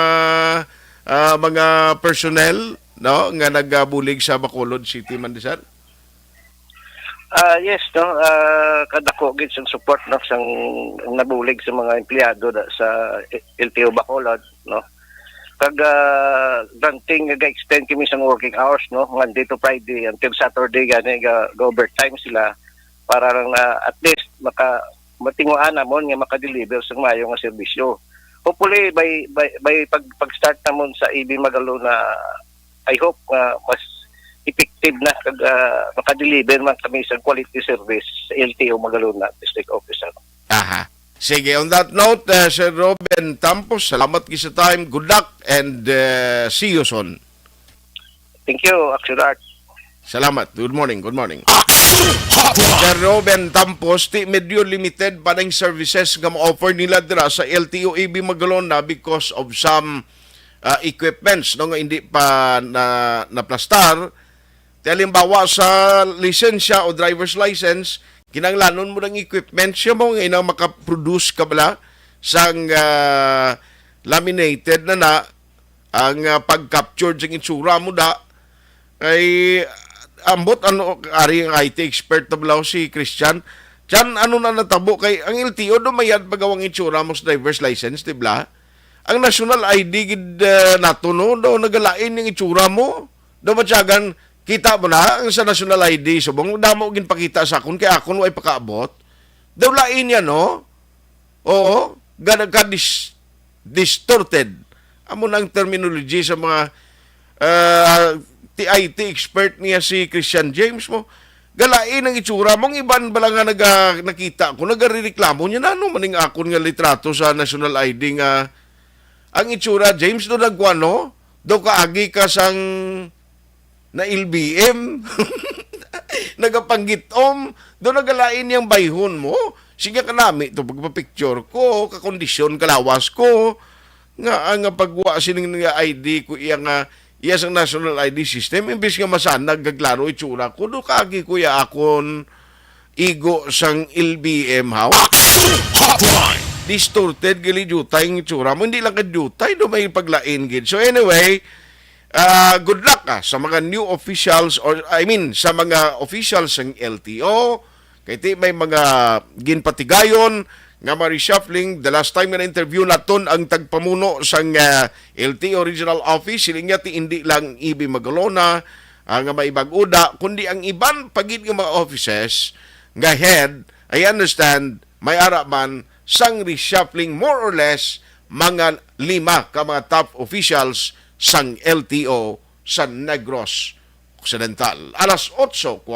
Speaker 2: mga personnel, no, nga nagabulig sa Bacolod City man di, sir.
Speaker 5: Yes, no, kadako gid sang support no sang nabulig sa mga empleyado sa LTO Bacolod, no. Kag granting ga-extend kami sang working hours, no, Monday to Friday until Saturday gani ga overtime sila para lang at least matinguan namon nga maka-deliver sang mayo nga serbisyo. Hopefully by pag-start namon sa IB Magalona, I hope mas effective na kag maka-deliver man kami sa quality service sa LTO Magalona District Officer.
Speaker 2: Sige, on that note, Sir Robin Tampos, salamat sa time. Good luck and see you soon.
Speaker 5: Thank you, Action Art.
Speaker 2: Salamat. Good morning. Sir Robin Tampos, ti medyo limited pa ng services nga ma-offer nila dira sa LTO IB Magalona because of some equipments no nga hindi pa na-plastar. Halimbawa sa lisensya o driver's license, kinanglanon mo ng equipment siya mo nga makaproduce ka bala sang laminated na ang pag-capture sa itsura mo ay ambot ari ang IT expert na bala si Christian. Diyan na natabo kay ang LTO mayad pagawang itsura mo sa driver's license, di ba? Ang national ID gid nato no nagalain yung itsura mo. Matyagan kita mo na ang sa national ID subong damo gin pakita sa akon kay akon way pakaabot. Daw lain yan, no? Oo, ganag ka distorted. Amo nang terminology sa mga TIT expert niya si Christian James mo. Galain ang itsura mong iban bala nga nakita ko nagrereklamo niya na ano maning akon nga litrato sa national ID nga ang itsura James do nagkuano do kaagi ka sang na LBM nagapanggitom do nagalain yang bayhon mo sige kanami to pagpa-picture ko kakondisyon kalawas ko nga ang pagwa sining nga ID ko iya nga iya sang national ID system imbis nga masanag gaglaro itsura ko do kaagi kuya akon igo sang LBM how distorted gali jutay ng itsura mo hindi lang ka jutay do may paglain gid. So anyway, good luck sa mga new officials or sa mga officials ng LTO kay ti may mga ginpatigayon nga ma-reshuffling. The last time na interview naton ang tagpamuno sang LTO Regional Office siling niya ti hindi lang IB Magalona nga maibag-uda, kundi ang iban pagid nga mga offices nga head, I understand, may araman sang reshuffling more or less mga 5 ka mga top officials sang LTO sa Negros Occidental. Alas 8:48.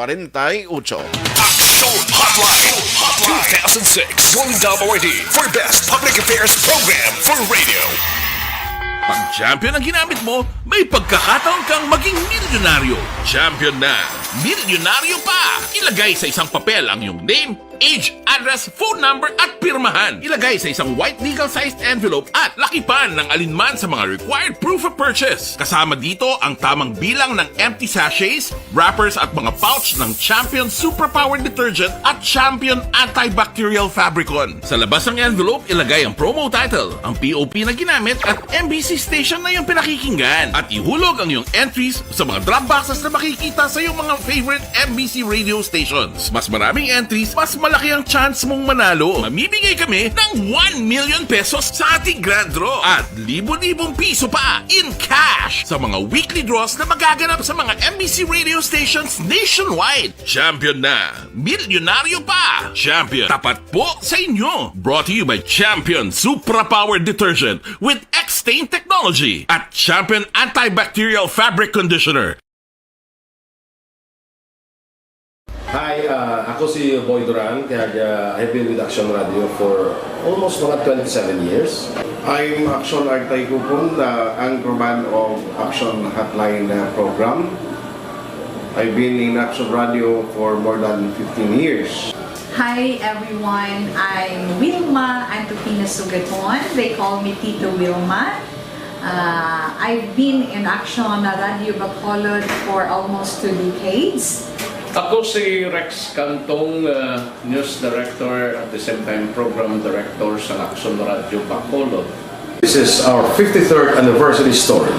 Speaker 3: Action Hotline 2006 won WRD for Best Public Affairs Program for Radio.
Speaker 6: Pag champion ang ginamit mo, may pagkakataon kang maging milyonaryo. Champion na, milyonaryo pa! Ilagay sa isang papel ang iyong name, age, address, phone number at pirmahan. Ilagay sa isang white legal-sized envelope at lakipan ng alinman sa mga required proof of purchase. Kasama dito ang tamang bilang ng empty sachets, wrappers at mga pouch ng Champion Superpower Detergent at Champion Antibacterial Fabricon. Sa labas ng envelope, ilagay ang promo title, ang POP na ginamit at MBC station na yung pinakikinggan. At ihulog ang iyong entries sa mga drop boxes na makikita sa iyong mga favorite MBC radio stations. Mas maraming entries, mas malaki ang chance mong manalo. Mamimigay kami ng 1 million pesos sa ating grand draw at libo-libong piso pa in cash sa mga weekly draws na magaganap sa mga MBC radio stations nationwide. Champion na, milyonaryo pa. Champion, tapat po sa inyo. Brought to you by Champion Supra Power Detergent with X-Stain Technology at Champion Antibacterial Fabric Conditioner.
Speaker 7: Hi, ako si Boy Duran, kaya I've been with Action Radio for almost mga 27 years.
Speaker 2: I'm Action Artay Kupon, the anchorman of Action Hotline program. I've been in Action Radio for more than 15 years.
Speaker 8: Hi everyone, I'm Wilma Antofina Sugaton. They call me Tito Wilma. I've been in Action Radio Bacolod for almost 2 decades.
Speaker 9: Ako si Rex Cantong, News Director at the same time Program Director sa Action Radio Bacolod.
Speaker 7: This is our 53rd anniversary story.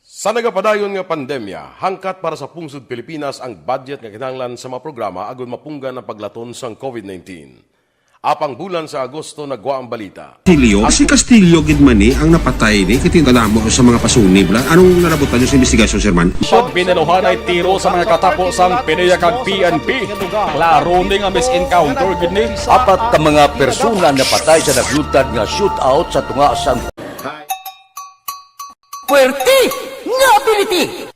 Speaker 7: Sa nagapadayon nga pandemya, hangkat para sa pungsod Pilipinas ang budget nga kinahanglan sa mga programa agon mapunggan ang paglaton sang COVID-19. Apang bulan sa Agosto nagwa ang balita.
Speaker 10: Si Castillo gid man ni ang napatay ni kitingala mo sa mga pasuni bla. Anong narabutan niyo sa investigasyon, Sir Man?
Speaker 11: Pag binaluhan ay tiro sa mga katapos-ang PNP kag PNP. Klaro ni nga misencounter gid ni.
Speaker 12: Apat ka mga persona na patay sa naglutad nga shootout sa tunga sang Puerte nga ability.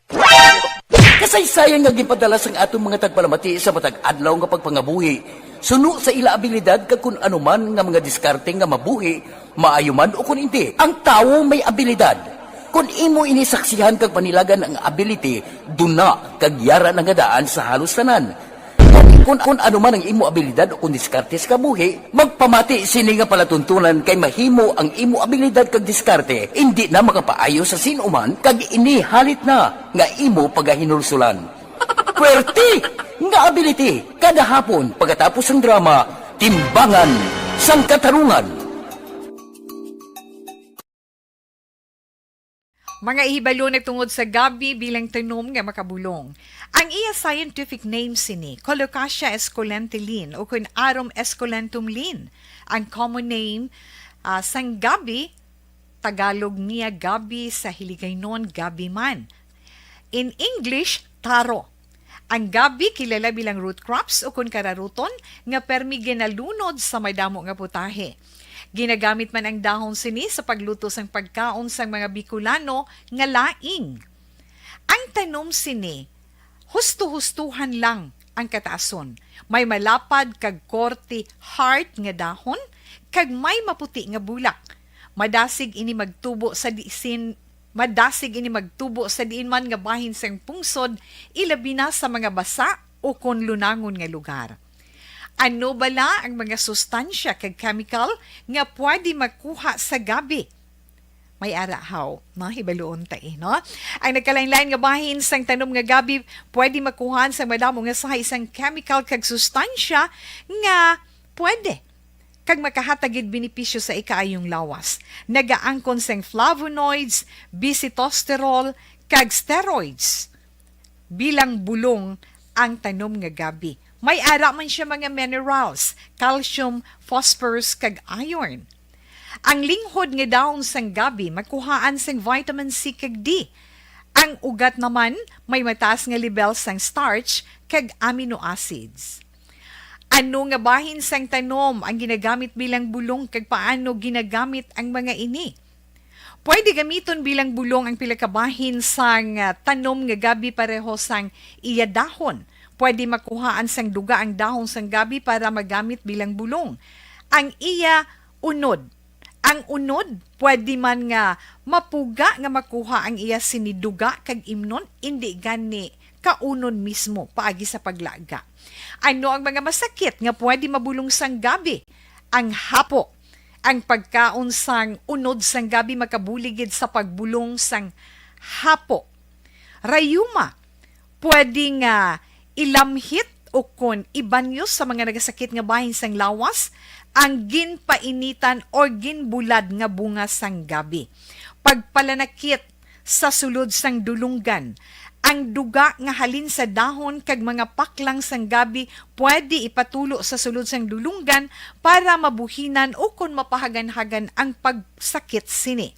Speaker 12: Kasaysayan nga gipadala sang atong mga tagpalamati sa matag adlaw nga pagpangabuhi. Suno sa ila abilidad kag kun anuman nga mga diskarte nga mabuhi, maayo man o kun hindi. Ang tawo may abilidad. Kung imo inisaksihan kag panilagan ang ability, duna kag yara nga daan sa halos tanan. Kung anuman ang imo abilidad o kun diskarte sa kabuhi, magpamati sini nga palatuntunan kay mahimo ang imo abilidad kag diskarte, hindi na makapaayo sa sinuman kag ini halit na nga imo pagahinulsulan. Puwerte nga ability kada hapon pagkatapos ng drama Timbangan sang Katarungan.
Speaker 13: Mga ihibalo nagtungod sa gabi bilang tanom nga makabulong. Ang iya scientific name sini Colocasia esculentilin o kun Arum esculentum lin. Ang common name sang gabi, Tagalog niya gabi, sa Hiligaynon gabi man. In English, taro. Ang gabi kilala bilang root crops o kun kararuton nga permi ginalunod sa may damo nga putahe. Ginagamit man ang dahon sini sa pagluto sang pagkaon sang mga Bicolano nga laing. Ang tanom sini, husto-hustuhan lang ang kataason. May malapad kag korte heart nga dahon kag may maputi nga bulak. Madasig ini magtubo sa diin man nga bahin sang pungsod, ilabi na sa mga basa o kon lunangon nga lugar. Ano bala ang mga sustansya kag chemical nga pwede makuha sa gabi? May arahaw, no? Hibaluon tayo, no? Ang nagkalain-lain nga bahin sang tanom nga gabi, pwede makuhaan sa madamo nga sa isang chemical kag sustansya nga pwede kag makahatagid benepisyo sa ikaayong lawas. Nagaangkon sang flavonoids, bisitosterol, kag steroids. Bilang bulong ang tanom nga gabi. May ara man siya mga minerals, calcium, phosphorus, kag iron. Ang linghod nga dahon sang gabi, makuhaan sang vitamin C kag D. Ang ugat naman may mataas nga level sang starch kag amino acids. Ano nga bahin sang tanom ang ginagamit bilang bulong kag paano ginagamit ang mga ini? Pwede gamiton bilang bulong ang pila ka bahin sang tanom nga gabi pareho sang iya dahon. Pwede makuhaan sang duga ang dahon sang gabi para magamit bilang bulong. Ang iya unod. Ang unod, pwede man nga mapuga nga makuha ang iya siniduga kag imnon, hindi gani kaunon mismo paagi sa paglaga. Ano ang mga masakit nga pwede mabulong sang gabi? Ang hapo. Ang pagkaon sang unod sang gabi makabuligid sa pagbulong sang hapo. Rayuma. Pwede nga ilamhit o kon ibanyos sa mga nagasakit nga bahin sang lawas ang ginpainitan o ginbulad nga bunga sang gabi. Pagpalanakit sa sulod sang dulunggan, ang duga nga halin sa dahon kag mga paklang sang gabi pwede ipatulo sa sulod sang dulunggan para mabuhinan o kon mapahagan-hagan ang pagsakit sini.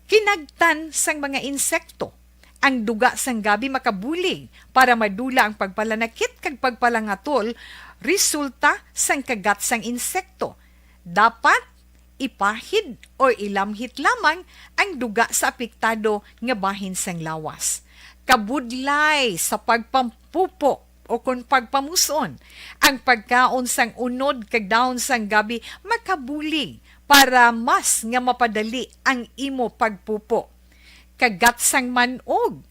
Speaker 13: Kinagtan sang mga insekto, ang duga sang gabi makabulig para madula ang pagpalanakit kag pagpalangatol resulta sang kagat sang insekto. Dapat ipahid o ilamhit lamang ang duga sa apektado nga bahin sang lawas. Kabudlay sa pagpampupo o kung pagpamuson, ang pagkaon sang unod kag dahon sang gabi makabulig para mas nga mapadali ang imo pagpupo. Kagat sang manog,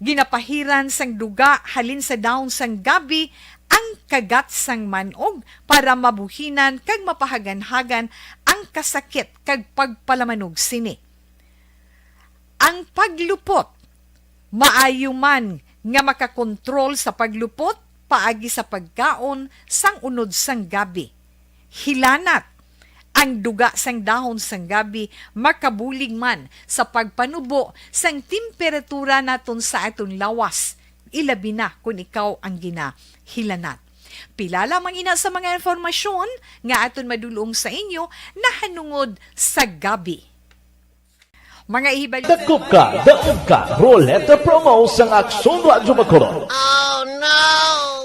Speaker 13: ginapahiran sang duga halin sa dahon sang gabi ang kagat sang manog para mabuhinan kag mapahagan-hagan ang kasakit kag pagpalamanog sini. Ang paglupot, maayo man nga makakontrol sa paglupot paagi sa pagkaon sang unod sang gabi. Hilanat, ang duga sang dahon sang gabi makabulig man sa pagpanubo sang temperatura naton sa aton lawas. Ilabi na kung ikaw ang ginahilanat. Pila lamang ina sa mga informasyon nga aton madulong sa inyo na hanungod sa gabi. Mga ihibal...
Speaker 14: Dakop ka, daog ka, Roleta Promo sang Aksyon Radyo Bacolod.
Speaker 15: Oh no!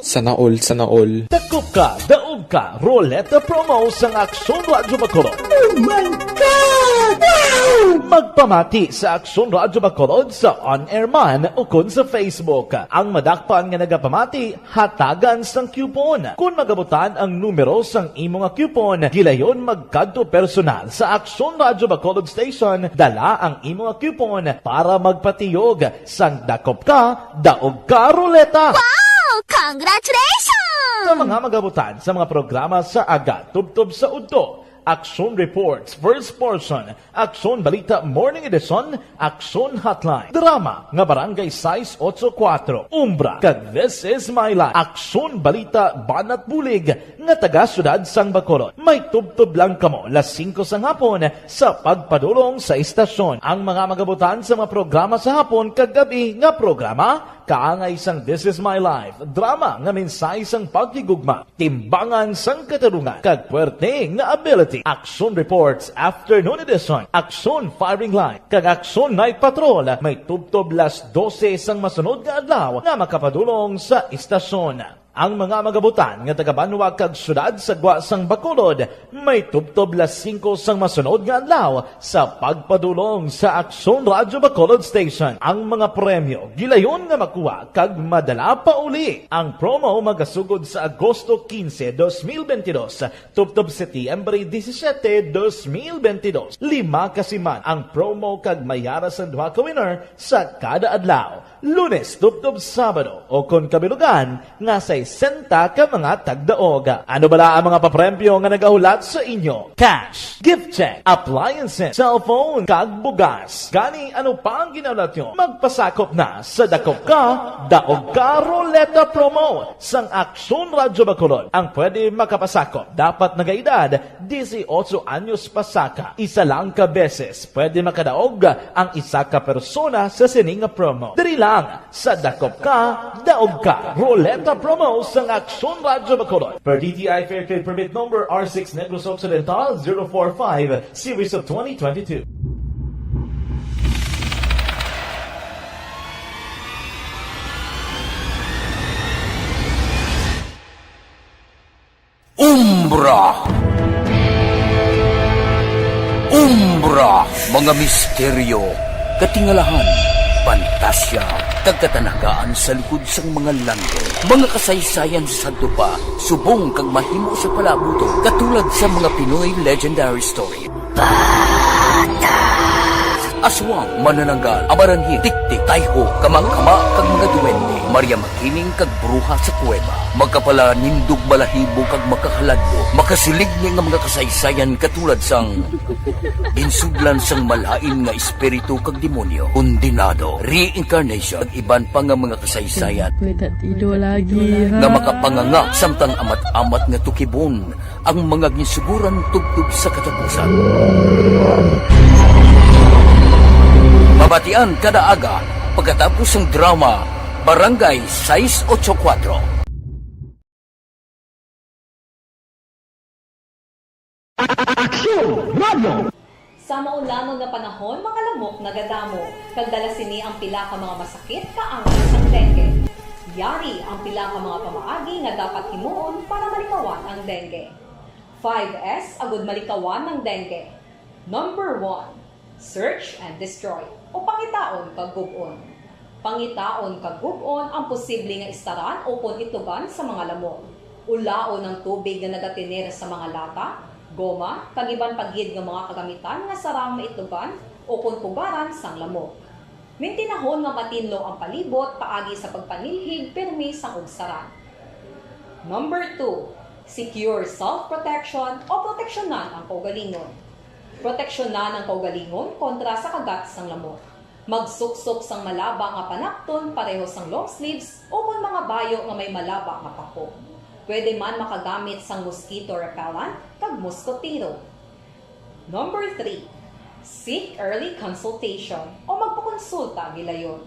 Speaker 16: Sana all.
Speaker 14: Dakop ka, daog ka, Roleta Promo sang Aksyon Radyo Bacolod.
Speaker 15: Oh my God! Wow!
Speaker 14: Magpamati sa Aksyon Radyo Bacolod sa on-air man o kun sa Facebook. Ang madakpan nga nagapamati, hatagan sang coupon. Kung magabutan ang numero sang imong coupon, gilayon magkadto personal sa Aksyon Radyo Bacolod Station, dala ang imong coupon para magpatiyog sang dakop ka, daog ka, Roleta.
Speaker 15: Wow! Congratulations!
Speaker 14: Sa mga magabutan sa mga programa sa aga, tubtob sa udto, Aksyon Reports, First Portion, Aksyon Balita Morning Edition, Aksyon Hotline, Drama nga Barangay 684, Umbra, kag This Is My Life, Aksyon Balita Banat Bulig nga taga Syudad sang Bacolod. May tubtob lang kamo las 5 sang hapon sa pagpadulong sa istasyon. Ang mga magabutan sa mga programa sa hapon kag gabi nga programa kaangay sang This Is My Life, drama nga mensahe sang pagtigugma, timbangan sang katarungan, kag puwerte nga ability. Aksyon Reports Afternoon Edition, Aksyon Firing Line, kag Aksyon Night Patrol, may tubtob las 12 sang masunod nga adlaw nga makapadulong sa istasyon. Ang mga magabutan nga taga-Banwa kag syudad sa Gwa sang Bacolod, may tubtob las 5 sang masunod nga adlaw sa pagpadulong sa Aksyon Radyo Bacolod Station. Ang mga premyo gilayon nga makuha kag madala pa uli. Ang promo magasugod sa Agosto 15, 2022, tubtob Setyembre 17, 2022. 5 kasiman ang promo kag mayara sa duha ka winner sa kada adlaw. Lunes, tubtob Sabado, o kon kabilugan nga sa 60 ka mga tagdaog. Ano bala ang mga papremyo nga nagahulat sa inyo? Cash, gift check, appliances, cellphone, kag bugas. Gani ano pa ang ginahulat nyo? Magpasakop na sa Dakop Ka, Daog Ka Roleta Promo sang Aksyon Radyo Bacolod. Ang pwede makapasakop dapat nagaedad 18 anyos pasaka. Isa lang ka beses pwede makadaog ang isa ka persona sa sining promo. Diri lang sa Dakop Ka, Daog Ka Roleta Promo sang Aksyon Radyo Bacolod. Per DTI Fair Trade Permit Number R6 Negros Occidental 045 Series of 2022.
Speaker 12: Umbra! Umbra! Mga misteryo, katingalahan, pantasya, kagkatanagaan sa likod sang mga lando. Mga kasaysayan sa dupa, subong kag mahimo sa palabuto, katulad sa mga Pinoy legendary story. Aswang, manananggal, amaranhit, tiktik, tayho, kamang-kama, kag mga duwende, Maria Makining kag bruha sa kuweba, magkapala nindog balahibo kag makahaladlo, makasilig ni nga mga kasaysayan katulad sang ginsuglan sang malain nga espiritu kag demonyo, kondinado, reincarnation, kag iban pa nga mga kasaysayan nga makapanganga samtang amat-amat nga tukibon ang mga ginsuguran tugtog sa katapusan. Mabatian kada aga pagkatapos ng drama Barangay 684.
Speaker 17: Sa maulamang nga panahon, mga lamok nagadamo. Kagdala sini ang pila ka mga masakit kaangay sang dengue. Yari ang pila ka mga pamaagi nga dapat himuon para malikawan ang dengue. 5S agud malikawan ng dengue. Number 1. Search and destroy o pangitaon kag gub-on. Pangitaon kag gub-on ang posible nga istaran o pon itugan sa mga lamok. Ulaon ng tubig nga nagatinir sa mga lata, goma, kag iban paggid nga mga kagamitan nga sarang maitugan o kung pugaran sang lamok. Mintinahon nga matinlo ang palibot paagi sa pagpanilhig permi sang ugsaran. Number 2. Secure self-protection o proteksyonan ang kaugalingon. Proteksyonan ang kaugalingon kontra sa kagat sang lamok. Magsuksok sang malaba nga panakton pareho sang long sleeves o kung mga bayo nga may malaba nga pako. Pwede man makagamit sang mosquito repellent kag mosquitero. Number 3. Seek early consultation o magpakonsulta gilayon.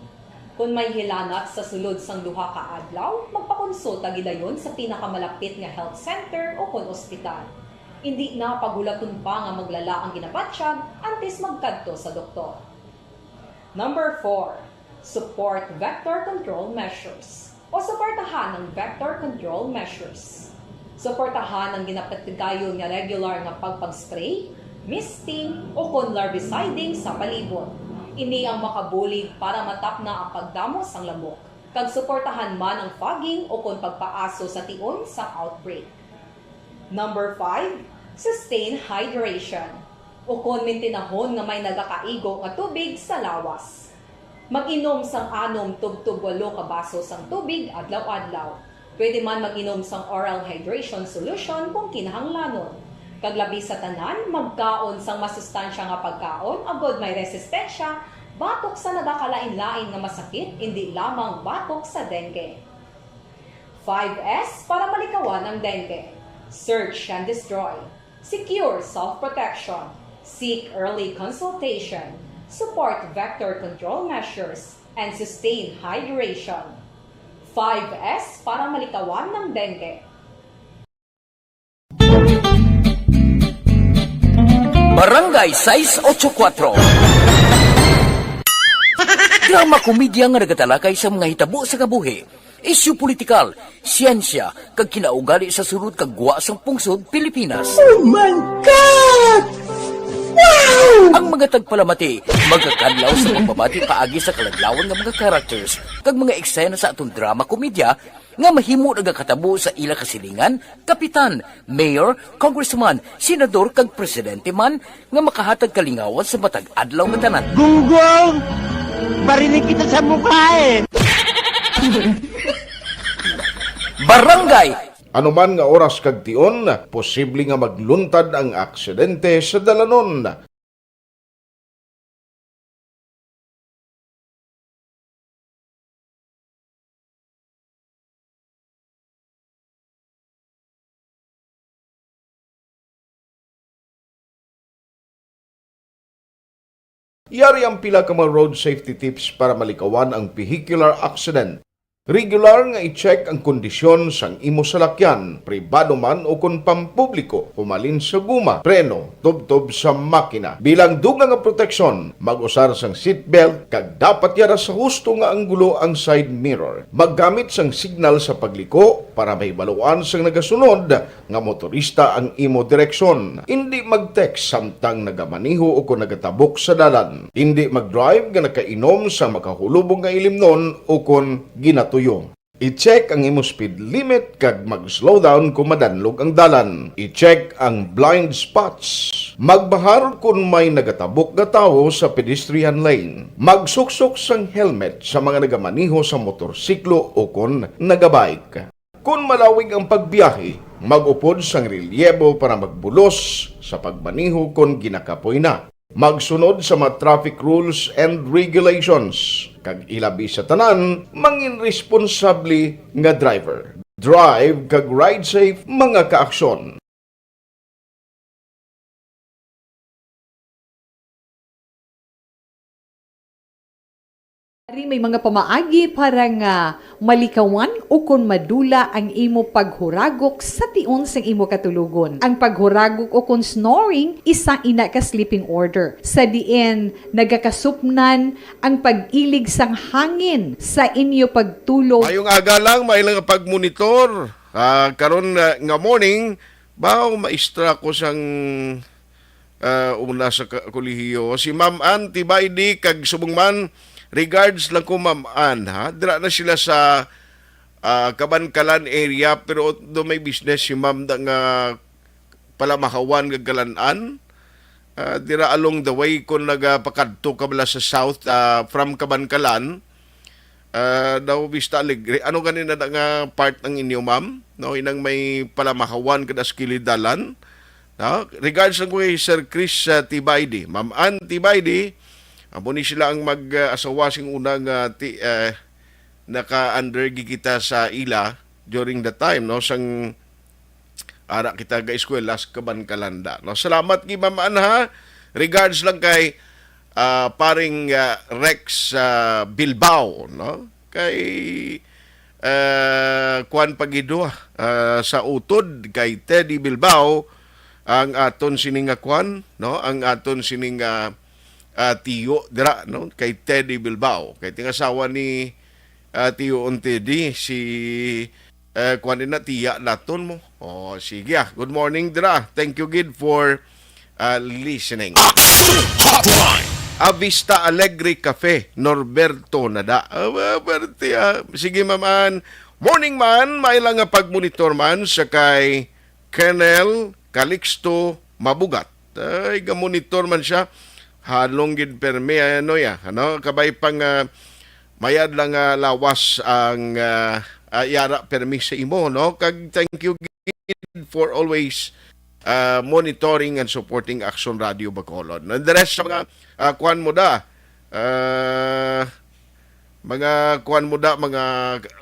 Speaker 17: Kung may hilanat sa sulod sang duha ka adlaw, magpakonsulta gilayon sa pinakamalapit nga health center o kun ospital. Hindi na pagulaton pa nga maglala ang ginabatsyag antes magkadto sa doktor. Number 4. Support vector control measures o suportahan ng vector control measures. Suportahan ang ginapatigayon nga regular nga pagpag-spray, misting o kon larviciding sa palibot. Ini ang makabulig para matapna ang pagdamo sang lamok. Kag suportahan man ang fogging o kon pagpaaso sa tion sa outbreak. Number 5, sustain hydration o kung mintinahon nga may nagakaigo nga tubig sa lawas. Mag-inom sang 6 tub-tub 8 ka baso sang tubig adlaw-adlaw. Pwede man mag-inom sang oral hydration solution kung kinahanglanon. Kaglabi sa tanan, magkaon sang masustansya nga pagkaon agod may resistensya, batok sa nagakalain-lain nga masakit, hindi lamang batok sa dengue. 5S para malikawan ang dengue. Search and destroy. Secure self-protection. Seek early consultation. Support vector control measures. And sustain hydration. 5S para malikawan ng dengue.
Speaker 12: Barangay 684. Drama komedya nga nagatalakay sa mga hitabo sa kabuhi. Isyu politikal, siyensya, kag kinaugali sa surut kag guwa sang pungsod Pilipinas.
Speaker 15: Oh my God! Wow!
Speaker 12: Ang mga tagpalamati, magkakadlaw sa pagbabati paagi sa kaladlawan nga mga characters kag mga eksena sa atong drama komedya nga mahimo nagakatabo sa ila kasilingan, kapitan, mayor, congressman, senador kag presidente man nga makahatag kalingawan sa matag adlaw nga tanan.
Speaker 15: Gunggong! Barinig kita sa mukha eh!
Speaker 12: Barangay!
Speaker 2: Ano man nga oras kag tion, posible nga magluntad ang aksidente sa dalanon. Yari ang pila ka mga road safety tips para malikawan ang vehicular accident. Regular nga i-check ang kondisyon sang imo salakyan, pribado man o kon pampubliko, pumalin sa guma, preno, tubtob sa makina. Bilang dugang nga proteksyon, mag-usar sang seatbelt, kag dapat yara sa husto nga anggulo ang side mirror. Maggamit sang signal sa pagliko para mahibaluan sang nagasunod nga motorista ang imo direksyon. Hindi mag-text samtang nagamaniho o kung nagatabok sa dalan. Hindi mag-drive nga nakainom sa makahulubong nga ilimnon o kung ginatuyo. I-check ang imo speed limit kag mag-slow down kung madanlog ang dalan. I-check ang blind spots. Magbahar kung may nagatabok nga tawo sa pedestrian lane. Magsuksok sang helmet sa mga nagamaniho sa motorsiklo o kung nagabike. Kung malawig ang pagbiyahe, mag-upod sang relyebo para magbulos sa pagmaniho kung ginakapoy na. Magsunod sa mga traffic rules and regulations. Kag ilabi sa tanan, mangin responsable nga driver. Drive kag ride safe mga kaaksyon.
Speaker 18: May mga pamaagi para nga malikawan o kung madula ang imo paghuragok sa tion sang imo katulugon. Ang paghuragok o kung snoring, isa ina ka sleeping order. Sa diin, nagakasupnan ang pag-ilig sang hangin sa inyo pagtulog.
Speaker 2: Ayong aga lang, may lang pag-monitor. Karon nga morning, baw maistra ko sang una sa kolehiyo. Si Ma'am Ann Tibaydi kag subong man, regards lang ko Ma'am Ann, ha? Dira na sila sa Kabankalan area, pero do may business si Ma'am nga palamahawan nga Galanan. Dira along the way kung nagapakadto ka bala sa south from Kabankalan, daw Vista Alegre. Ano ganina na nga part ng inyo, Ma'am? No, inang may palamahawan kada skilidalan. No? Regards lang ko kay Sir Chris Tibaydi. Ma'am Ann Tibaydi, amo ni sila ang mag-asawa sing unang naka-undergi kita sa ila during the time, no, sang ara kita ga eskwela sa Kabankalanda. No, salamat kay Ma'am Ann, ha. Regards lang kay paring Rex Bilbao, no, kay Juan Pagido sa utod kay Teddy Bilbao ang aton sining Juan, no, ang aton sining tiyo dira, no, kay Teddy Bilbao, kay tingasawa ni tiyo on Teddy si kuan na tiya naton mo. Sige, good morning dira. Thank you gid for listening. Vista Alegre Cafe, Norberto Nada. Sige Ma'am Ann. Morning man, mailang nga pagmonitor man sa kay Colonel Calixto Mabugat. Ay ga-monitor man siya. Halong gid permi kabay pang mayad lang lawas ang yara permi sa imo, no, kag thank you gid for always monitoring and supporting Action Radio Bacolod. And the rest sa mga kuan mo da mga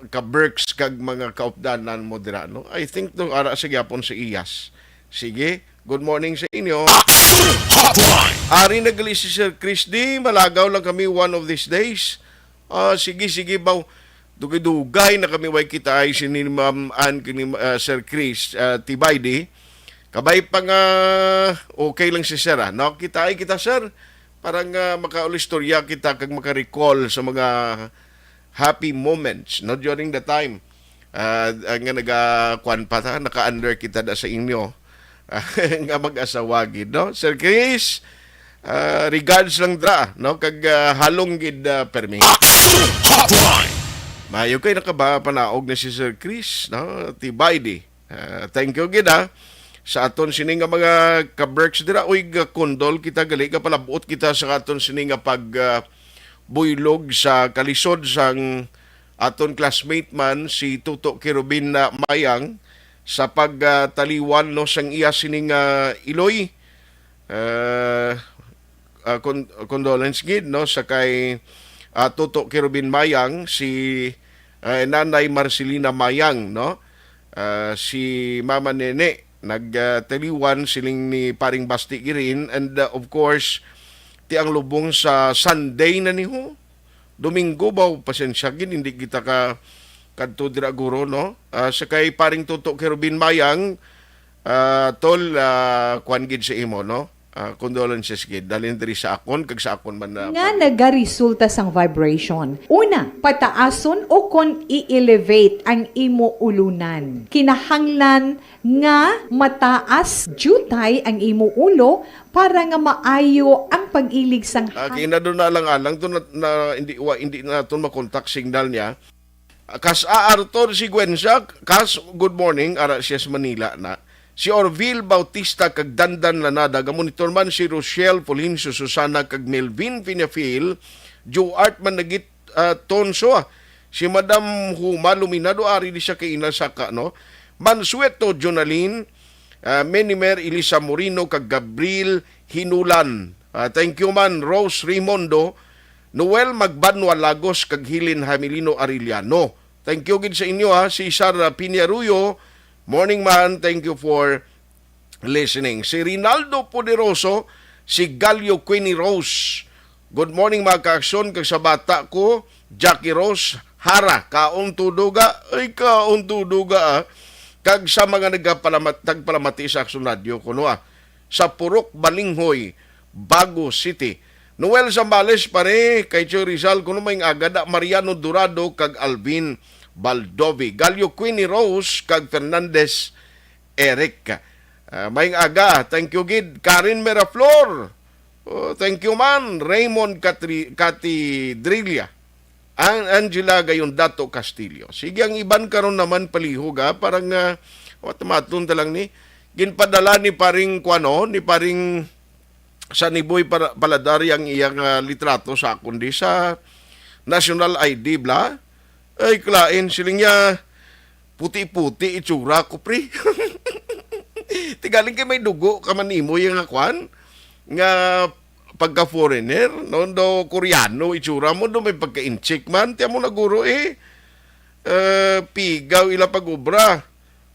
Speaker 2: ka-berks kag mga kaupdanan mo dira, no. I think no ara sa gyapon sa iyas. Sige, good morning sa inyo. Ari nagali si Sir Chris D. Malagaw lang kami one of these days. Sige baw. Dugay-dugay na kami way kita ay si Ma'am Ann kini Sir Chris Tibaydi. Kabay pa nga okay lang si Sir. No, kita Sir. Parang makaulistorya kita kag maka-recall sa mga happy moments, no, during the time. Nga naka-kuan pa ta, naka-under kita da sa inyo. Nga mag-asawa gid, no? Sir Chris, regards lang dra, no, kag halong gid permi. Mayo kay nakapanaog na si Sir Chris, no, Tibaydi. Thank you gid sa aton sini nga mga ka-berks dira. Uy, kondol kita gali ka palabot kita sa aton sini nga pag buylog sa kalisod sang aton classmate man si Tuto Kirubin Mayang sa pagtaliwan, no, sang iya sining Iloy. Condolence gid, no, sa kay Tuto Kirubin Mayang, si Nanay Marcelina Mayang, no, si Mama Nene nagtaliwan siling ni paring Basti Girin, and of course ti ang lubong sa Sunday na niho. Domingo ba pasensya gid hindi kita ka kadto dira guro no. Sakay paring tutok kay Rubin Mayang, tol kuan gid sa imo no. Condolences gid dalin diri sa akon kag sa akon man na
Speaker 18: nga nagaresulta sang vibration. Una, pataason o kon i-elevate ang imo ulunan. Kinahanglan nga mataas jutay ang imo ulo para nga maayo ang pag-ilig sang
Speaker 2: kina do na lang alang to na hindi na to makontak signal niya. Kas aartor si Gwensa, kas good morning ara siya sa Manila na. Si Orville Bautista kag Dandan Lanada, gamonitor man si Rochelle Polincio Susana kag Melvin Pinafil, Joe Art man nagit Tonso. Si Madam Huma Luminado ari di siya kay inasaka no. Mansueto Jonaline, Menimer Elisa Morino kag Gabriel Hinulan. Thank you man Rose Rimondo, Noel Magbanwa Lagos kag Hilin Hamilino Arellano. Thank you gid sa inyo si Sara Piñaruyo. Morning man, thank you for listening. Si Rinaldo Poderoso, si Galio Queenie Rose. Good morning mga kaaksyon, kag sa bata ko, Jackie Rose, Hara, kaon tuduga, ay kaon tuduga kag sa mga nagpalamati sa Aksyon Radio kuno sa Purok Balinghoy, Bago City. Noel Zambales pare, kay Choy Rizal kuno may agada, Mariano Durado kag Alvin Baldovi, Galio Queenie Rose kag Fernandez Eric. May aga, thank you gid. Karen Meraflor, thank you man. Raymond Catidrilia, Angela Gayondato Castillo. Sige, ang iban karon naman palihog parang matun lang ni ginpadala ni paring kuano, ni paring Saniboy Paladari ang iyang litrato sa kundi sa National ID bla. Ay, klain, siling niya, puti-puti, itsura ko, pre. Tigaling kay may dugo, kamanimo yung akwan, nga pagka-foreigner, noon do Koreano, itsura mo, do may pagka-inchik man, tiyan mo na guro pigaw ila pag-ubra,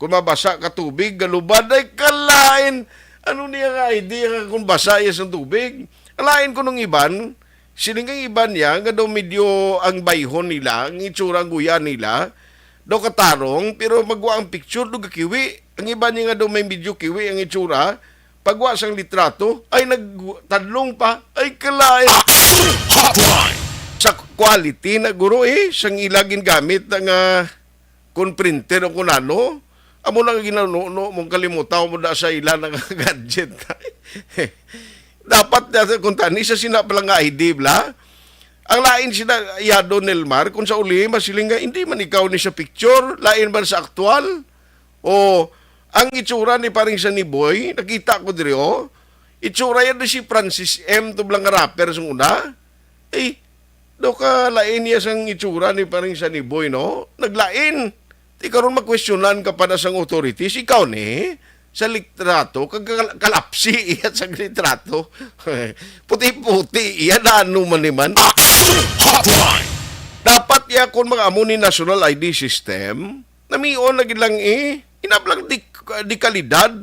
Speaker 2: kung mabasa ka tubig, galubad, ay kalain, ano niya nga idea kung basa iya sa tubig, alain ko nung iban, siling ang iba niya, nga daw medyo ang bayhon nila, ang itsura ang guya nila, daw katarong, pero magwa ang picture, daw kakiwi. Ang iba niya nga daw may medyo kiwi ang itsura, pagwa sang litrato, ay nagtadlong pa, ay kalain. Sa quality na guro sang ilagin gamit ng kun printer o kunano, amo nang ginanuno, mong kalimutaw mo na sa ila ng gadget. Dapat kung tani sa sinapalang nga ID bla, ang lain sina Yado Nelmar, kung sa uli masiling nga, hindi man ikaw ni sa picture, lain man sa aktual, o ang itsura ni paring sa ni Boy, nakita ko diri itsura yan si Francis M. Tublang rapper sa una, do ka lain niya sang itsura ni paring sa ni Boy, no? Naglain, di karon magkwestiyonan ka pa na sang authorities, ikaw ni, sa litrato, kalapsi iya sa litrato. Puti-puti iya na ano man. Dapat iya kung mga amo ni National ID System, namion na lang inablang di kalidad,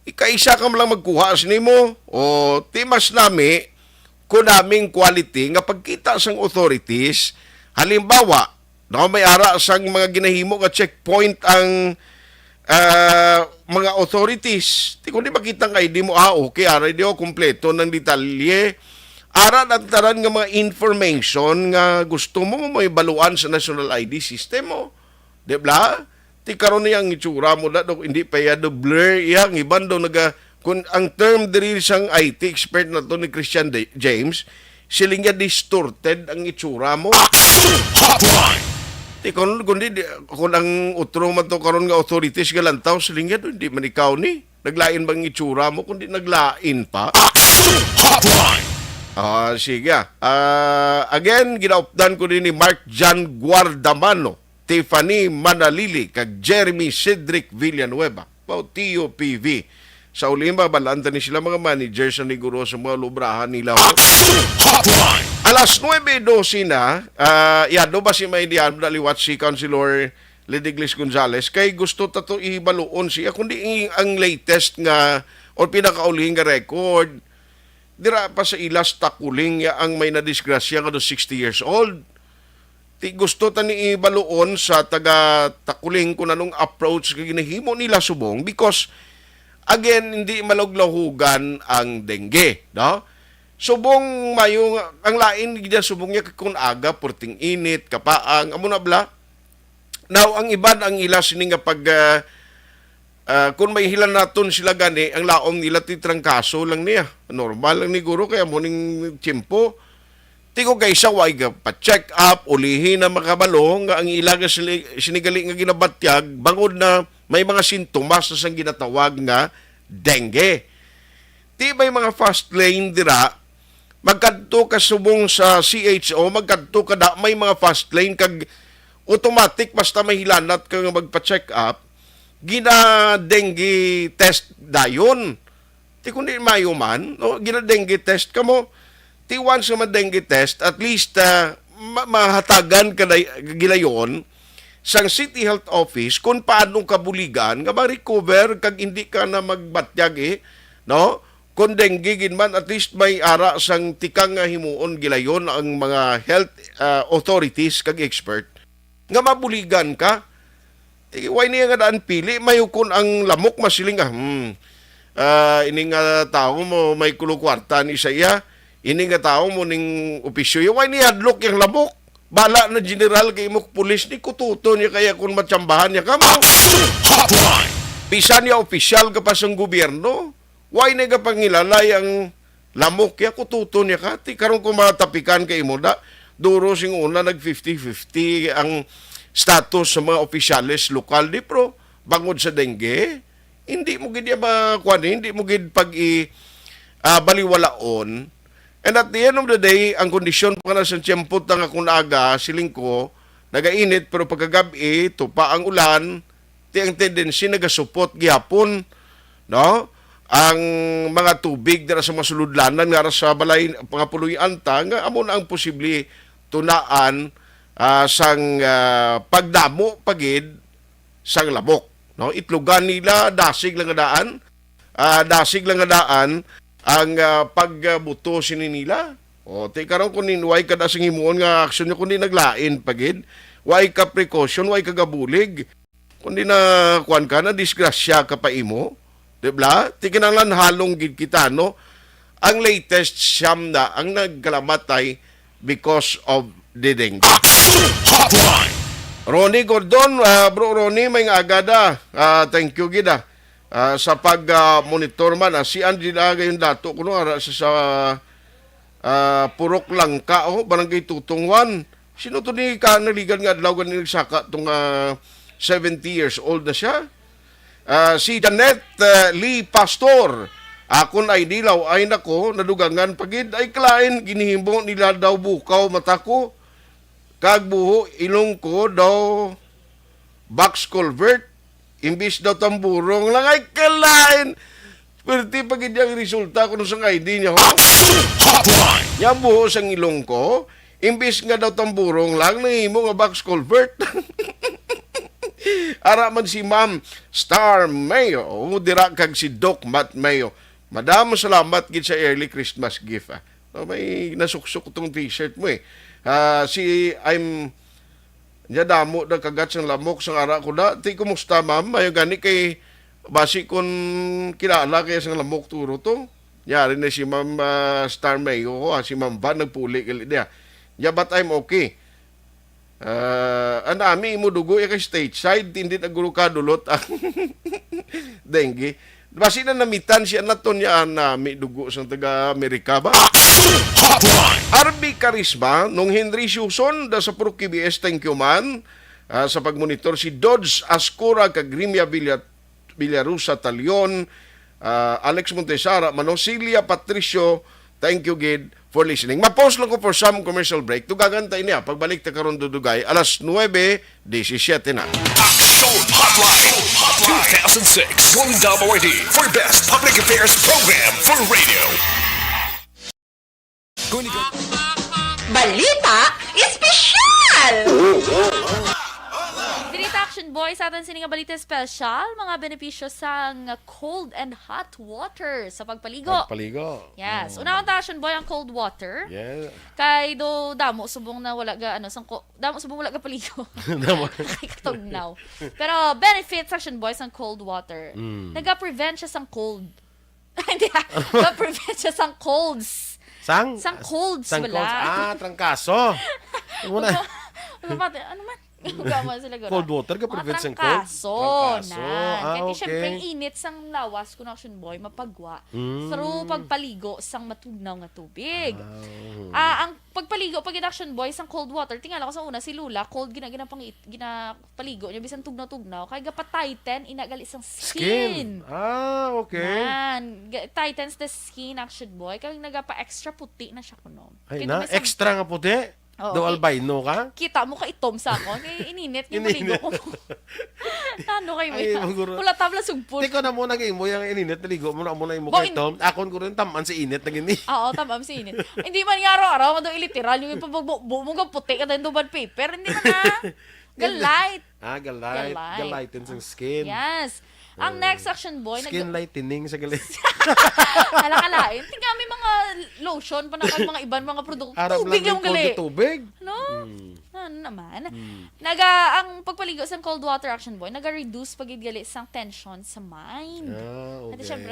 Speaker 2: ikaisa ka lang magkuha sa nimo, o timas nami, kung naming quality, nga pagkita sang authorities, halimbawa, na may ara sang mga ginahimo nga checkpoint ang mga authorities. Kung di makita nga ID mo, okay, ara di kompleto ng detalye. Ara nagtaran nga mga information nga gusto mo may baluan sa National ID System mo. Di ba? Ti karon niyang itsura mo na, hindi pa ya blur yang iban do naga, kung ang term diri sang IT expert na to ni Christian James, siling niya distorted ang itsura mo. Kung ang utro man to karon nga authorities galantaw siling yan, hindi man ikaw ni naglain bang itsura mo kundi naglain pa. Sige. Again, ginaupdan ko din ni Mark John Guardamano, Tiffany Manalili, kag Jeremy Cedric Villanueva, Bautio PV. Sa ulima, balanta ni sila mga managers na niguro sa mga lubrahan nila. Alas 9:12 na, yado ba si may diyan daliwat si Councilor Lediglis Gonzales, kay gusto tato ibaluon siya, kundi ang latest nga, o pinakauling nga record, dira pa sa ilas takuling ang may nadisgrasya nga do 60 years old. Ti gusto ta ni ibaluon sa taga Takuling kung anong approach kay ginahimo nila subong because again hindi maluglahugan ang dengue, no? Subong mayo ang lain gid subong niya kun aga purting init kapaang amo na bla. Now ang iban ang ila sini nga pag kung may hilan naton sila gani ang laom nila ti trangkaso lang niya. Normal lang ni guro kaya mo ning tiyempo. Tigo kay sa way pa-check up, ulihin na makabalo nga ang ilaga sinigali nga ginabatyag bangod na may mga sintomas na sang ginatawag nga dengue. Ti may mga fast lane dira, magkadto ka subong sa CHO, magkadto ka da, may mga fast lane kag automatic basta may hilanat ka nga magpa-check up, gina dengue test dayon. Ti kundi mayo man, no, gina dengue test ka mo. Ti once nga dengue test, at least mahatagan ka na gilayon sang City Health Office kung paano kabuligan nga ma-recover kag hindi ka na magbatyag no? Kung dengue ginman, at least may ara sang tikang nga himuon gilayon ang mga health authorities kag expert nga mabuligan ka. Why niya nga daan pili, mayukon ang lamok masiling ini nga tao mo may kulukwarta ni saya. Ini nga tao mo ning opisyo, yung ni hadlok yung lamok. Bala na general kay mo pulis ni kututo niya kaya kung matsambahan niya ka mo. Bisan niya opisyal ka pa sa gobyerno. Why na ka pangilalay ang lamok ya kututo niya ka. Ti karong kumatapikan kay mo da. Duro sing una nag 50-50 ang status sa mga opisyales lokal di pro. Bangod sa dengue. Hindi mo gid ba kuan hindi mo gid pag baliwalaon. And at the end of the day, ang kondisyon pa na sa tiyempo nga kung aga, silingko, nagainit, pero pagkagabi, tupa ang ulan, ang tendency nagasupot gihapon, no? Ang mga tubig dira sa masuludlanan, nga sa balay, mga puloy anta, nga amo na ang posible tunaan sang pagdamo pagid sang lamok. No? Itlugan nila, dasig lang nga daan, ang pagbuto sini nila. O, te karon kung ninway ka da sing himuon nga aksyon nyo kundi naglain pagid. Way ka precaution, way ka gabulig. Kundi na kuan ka na disgrasya ka pa imo. Diba? Ti kinahanglan halong gid kita no. Ang latest siyam na ang nagkalamatay because of the dengue. Ronnie Gordon, bro Ronnie, may agada. Thank you gida. Sa pag-monitor man, si Andy Laga yung dato, kuno ara sa Purok Langka, Barangay Tutungwan. Sino to ni kanaligan nga adlaw ni nagsaka tong 70 years old na siya? Si Janet Lee Pastor. Akon ay dilaw ay nako, nadugangan pagid ay klain ginihimo nila daw bukaw matako. Kag buho ilong ko daw box culvert. Imbis daw tamburong lang ay kalain. Pero ti pagid yung resulta kung sa ID niya. Yan buho sang ilong ko. Imbis nga daw tamburong lang, nangimo nga box culvert. Ara man si Ma'am Star Mayo. Dira kag si Doc Matt Mayo. Madam, salamat gid sa early Christmas gift. May nasuksok tong t-shirt mo Diya damo na kagat sang lamok sang ara ko da. Ti kumusta ma'am? Mayo gani kay basi kun kilala kay sang lamok turo to. Yari na si Ma'am Star Mayo, si Ma'am Van nagpuli kali dia. Yeah, but I'm okay. Anami mo dugo kay stateside hindi na guro ka dulot ang dengue. Basi na namitan siya naton ya nami dugo sang taga Amerika ba? RB Karisma, nung Henry Suson, da sa Puro KBS, thank you man. Sa pagmonitor, si Dodge Ascura, Kagrimia Villarusa Talion, Alex Montesara, Manosilia Patricio, thank you, Gid, for listening. Ma-post lang ko for some commercial break. Tugagantay niya, pagbalik ta karon dudugay, alas 9:17 na.
Speaker 3: Action Hotline 2006 1WRD for Best Public Affairs Program for Radio.
Speaker 19: Balita Espesyal!
Speaker 20: Direct Action
Speaker 19: Action Boy, sa atin sining balita special, mga benepisyo sa cold and hot water sa pagpaligo. Yes. Unang Action Boy ang cold water.
Speaker 2: Yeah.
Speaker 19: Kay do damo subong na wala ga damo subong wala ga paligo. Kay katugnaw. Pero benefits Action Boy ang cold water. Naga-prevent siya sang cold. Hindi. Naga-prevent siya sang colds.
Speaker 2: Sang
Speaker 19: colds
Speaker 2: sang
Speaker 19: wala.
Speaker 2: Colds. Trangkaso.
Speaker 19: Ano man? Gama sila gano'n.
Speaker 2: Cold water ka prevent sang cold?
Speaker 19: Trangkaso. Kaya
Speaker 2: okay.
Speaker 19: siyempre, init sang lawas kung Action Boy, mapagwa. Through pagpaligo sang matugnaw nga tubig. Ang pagpaligo, pag Action Boy, sang cold water, tingala ko sa una, si Lula, cold ginapaligo niya, bisan tugnaw-tugnaw, kaya gapa-tighten, inagali sang skin.
Speaker 2: Okay.
Speaker 19: Tightens the skin, Action Boy, kaya nagapa-extra puti na siya kuno.
Speaker 2: Ay na, extra nga puti? Do albino ka?
Speaker 19: Kita mo ka itom sa ako. Kaya ininit yung maligo ko. Ano kayo mo? Wala tabla sugpon.
Speaker 2: Di ko na mo naging mo yung ininit naligo mo na mo na yung mukha itom. Akon ko rin taman si init naging ni.
Speaker 19: Oo, taman si init. Hindi man nga araw-araw mo iliteral yung ipabugbo mo ka puti ka din bad paper. Hindi man na. Galite.
Speaker 2: Galite sa skin.
Speaker 19: Yes. Ang next Action Boy,
Speaker 2: skin lightening sa galit.
Speaker 19: Alakalain. Tingnan may mga lotion pa na mga ibang mga produkto. Tubig yung gali.
Speaker 2: Tubig?
Speaker 19: No? Ano naman? Ang pagpaligo sa cold water Action Boy, naga-reduce pagidgali sang tension sa mind.
Speaker 2: Okay.
Speaker 19: At syempre,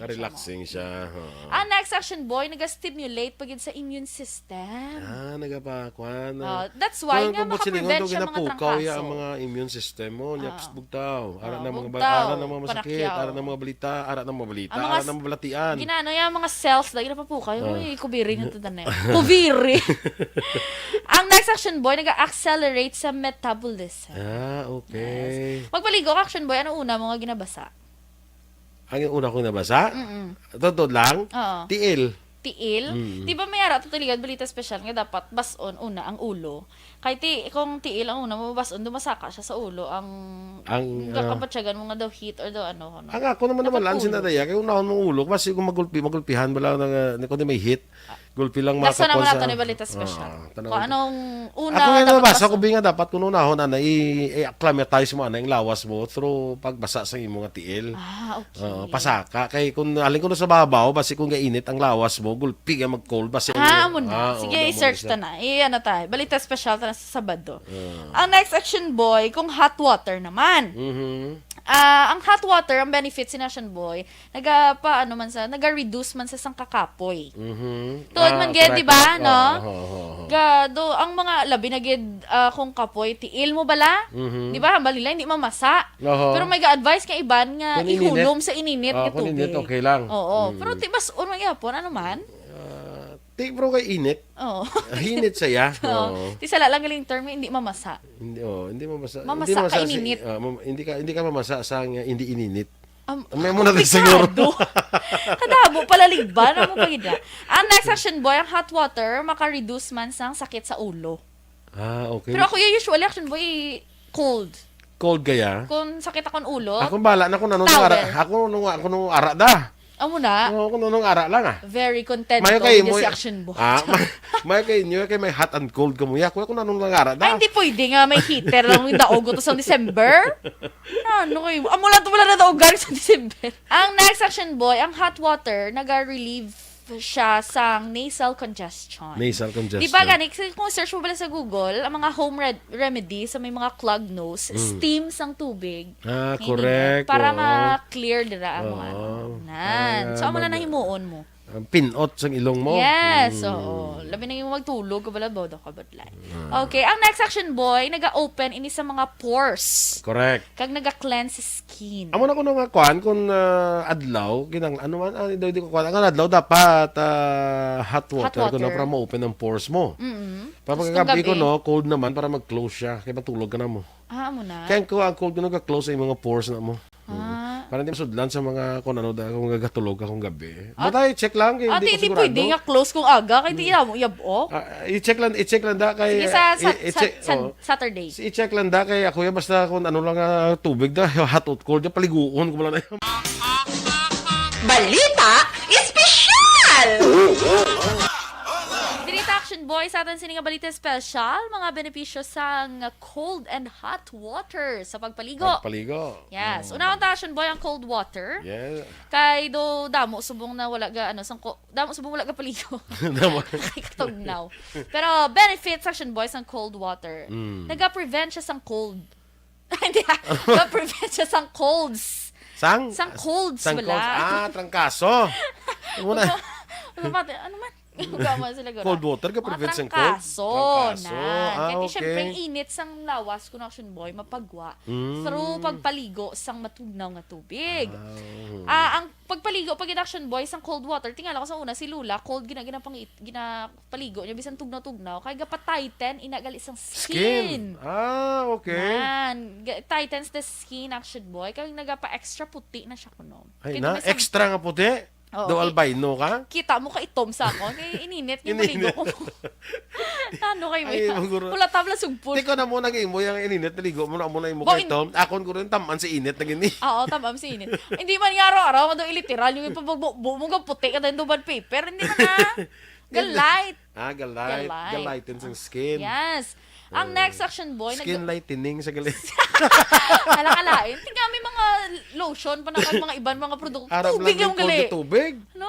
Speaker 19: relaxing
Speaker 2: siya.
Speaker 19: Ang next Action Boy, naga-stimulate pagid sa immune system.
Speaker 2: Nagapakwan.
Speaker 19: That's why nga makaprevent siya mga trangkaso.
Speaker 2: Ang mga immune system mo, nyaps bugtaw. Ara na mga masakit, ara na mga balita, ara na mga balatian.
Speaker 19: Ginano yung mga cells, lagi na pa po kayo. Uy, kubiri nyo ito na yun. Kubiri! Ang next Action Boy, nag-accelerate sa metabolism.
Speaker 2: Okay.
Speaker 19: Yes. Magpaligo ka, Action Boy, ano una mo nga ginabasa?
Speaker 2: Ang una kong nabasa? Totoo lang? Tiil.
Speaker 19: Di ba may ara tutaligan balita special nga dapat bason una ang ulo. Kay kung tiil ang una mo bason dumasaka siya sa ulo ang kapatsagan mo nga daw heat or daw ano.
Speaker 2: Ang ako naman sinadaya kay unahon mong ulo kasi kung magulpihan bala nang kundi may heat. Gulpi lang
Speaker 19: makapon sa... Nasa naman natin ni balita special. Kung anong una
Speaker 2: ako nga nabasa ko binga dapat kung unahon na i-acclimatize mo yung lawas mo through pagbasa sa imong tiil.
Speaker 19: Okay.
Speaker 2: Pasaka kay kung alin ko sa babaw basi kung gainit ang lawas mo gulpi nga mag-cold basi.
Speaker 19: Amo na. Sige, i-search ta na. Ano tayo? Balita special ta na sa Sabado. Ang next Action Boy, kung hot water naman. Ang hot water, ang benefits ni Action Boy, naga-reduce man sa sangkakapoy. Tuod man gid, di ba? No? Gado, ang mga labi na gid kung kapoy, tiil mo bala? Di ba? Hambal nila, hindi mamasa. Pero may ga-advise kay iban nga ihulom sa ininit nga tubig.
Speaker 2: Ininit, okay lang.
Speaker 19: Oo. Pero tibas, unang yapon, ano man?
Speaker 2: Bro kay init. Hinit saya.
Speaker 19: Ti sala lang galing term hindi mamasa.
Speaker 2: Hindi mamasa.
Speaker 19: Mamasa ka ininit.
Speaker 2: Hindi ka mamasa sa hindi ininit.
Speaker 19: May muna siguro. Hadabo pala ligban mo pagida. Ang next Action Boy, ang hot water maka-reduce man sang sakit sa ulo.
Speaker 2: Okay.
Speaker 19: Pero ako usually Action Boy cold.
Speaker 2: Cold kaya?
Speaker 19: Kung sakit akong ulo.
Speaker 2: Ako bala na kung nung ara. Ako nung ara da.
Speaker 19: Amo na.
Speaker 2: Ako nung ara lang
Speaker 19: Very content ko si Action Boy.
Speaker 2: May kayo nyo kay may hot and cold kamuya. Ako nung ara da.
Speaker 19: Ay, hindi pwede nga may heater lang yung daog to sa December. Ano kayo? Amo lang to wala na daog sa December. Ang next Action Boy, ang hot water, naga-relieve siya sa nasal congestion. Di ba gani, kung search mo pala sa Google, ang mga home remedy sa may mga clogged nose, steam sang tubig.
Speaker 2: Correct.
Speaker 19: Para ma-clear dira ang ano. So, amo na nahimuon mo.
Speaker 2: Pinot sa ilong mo.
Speaker 19: Yes, oo. Labi na yung magtulog ko bala bodo ka badlay. Okay, ang next Action Boy, naga-open ini sa mga pores.
Speaker 2: Correct.
Speaker 19: Kag naga-cleanse skin.
Speaker 2: Amo na ko nga kuan kung adlaw ginang ano man di ko kuan ang adlaw dapat hot water ko na para ma-open ang pores mo. Para pagkagabi ko cold naman para mag-close siya kay matulog ka na mo.
Speaker 19: Amo na.
Speaker 2: Kaya ko ang cold ko nag-close sa mga pores na mo. Para hindi masudlan sa mga kung ano kung gagatulog akong gabi. Butay check lang kay
Speaker 19: hindi ko sigurado. Pwede nga close kung aga kay di mo yabo.
Speaker 2: I-check lang da kay
Speaker 19: Saturday.
Speaker 2: I-check lang da kay ako basta kung ano lang tubig da hot or cold da paliguon ko lang.
Speaker 20: Balita Espesyal.
Speaker 19: Direct Action Boy, sa atin sining balita special, mga benepisyo sa cold and hot water sa pagpaligo. Yes. Unang Action Boy ang cold water.
Speaker 2: Yeah.
Speaker 19: Kay do damo subong na wala ga damo subong wala ga paligo. Kay katugnaw. Pero benefits Action Boy ang cold water. Naga-prevent siya sang cold. Hindi. Naga-prevent siya sang colds. Sang colds wala.
Speaker 2: Trangkaso.
Speaker 19: Ano man?
Speaker 2: Cold water ka prevent sang cold?
Speaker 19: Trangkaso. Kaya siyempre, init sang lawas kung Action Boy mapagwa through pagpaligo sang matugnaw nga tubig. Ang pagpaligo, pag Action Boy sang cold water, tingala ko sa una, si Lula, cold ginapaligo niya, bisan tugnaw-tugnaw, kaya gapa-tighten, inagali sang skin.
Speaker 2: Okay.
Speaker 19: Tightens the skin, Action Boy, kaya nagapa-extra puti na siya kuno.
Speaker 2: Ay na, extra nga puti? Do albino ka?
Speaker 19: Kita mo ka itom sa ako. Kaya ininit yung maligo ko. Ano kayo mo? Wala tabla sugpon.
Speaker 2: Di ko na mo naging mo yung ininit na ligo mo na mo na yung mukha itom. Akon ko rin taman si init na gini.
Speaker 19: Oo, taman si init. Hindi man nga araw-araw mo iliteral yung ipabugbo mo puti ka din do bad paper. Hindi man na. Galite.
Speaker 2: Galighten sa skin.
Speaker 19: Yes. Ang next Action Boy,
Speaker 2: skin lightening sa galit.
Speaker 19: Alakalain. Tingnan may mga lotion pa na mga ibang mga produkto. Tubig yung gali.
Speaker 2: Tubig?
Speaker 19: No?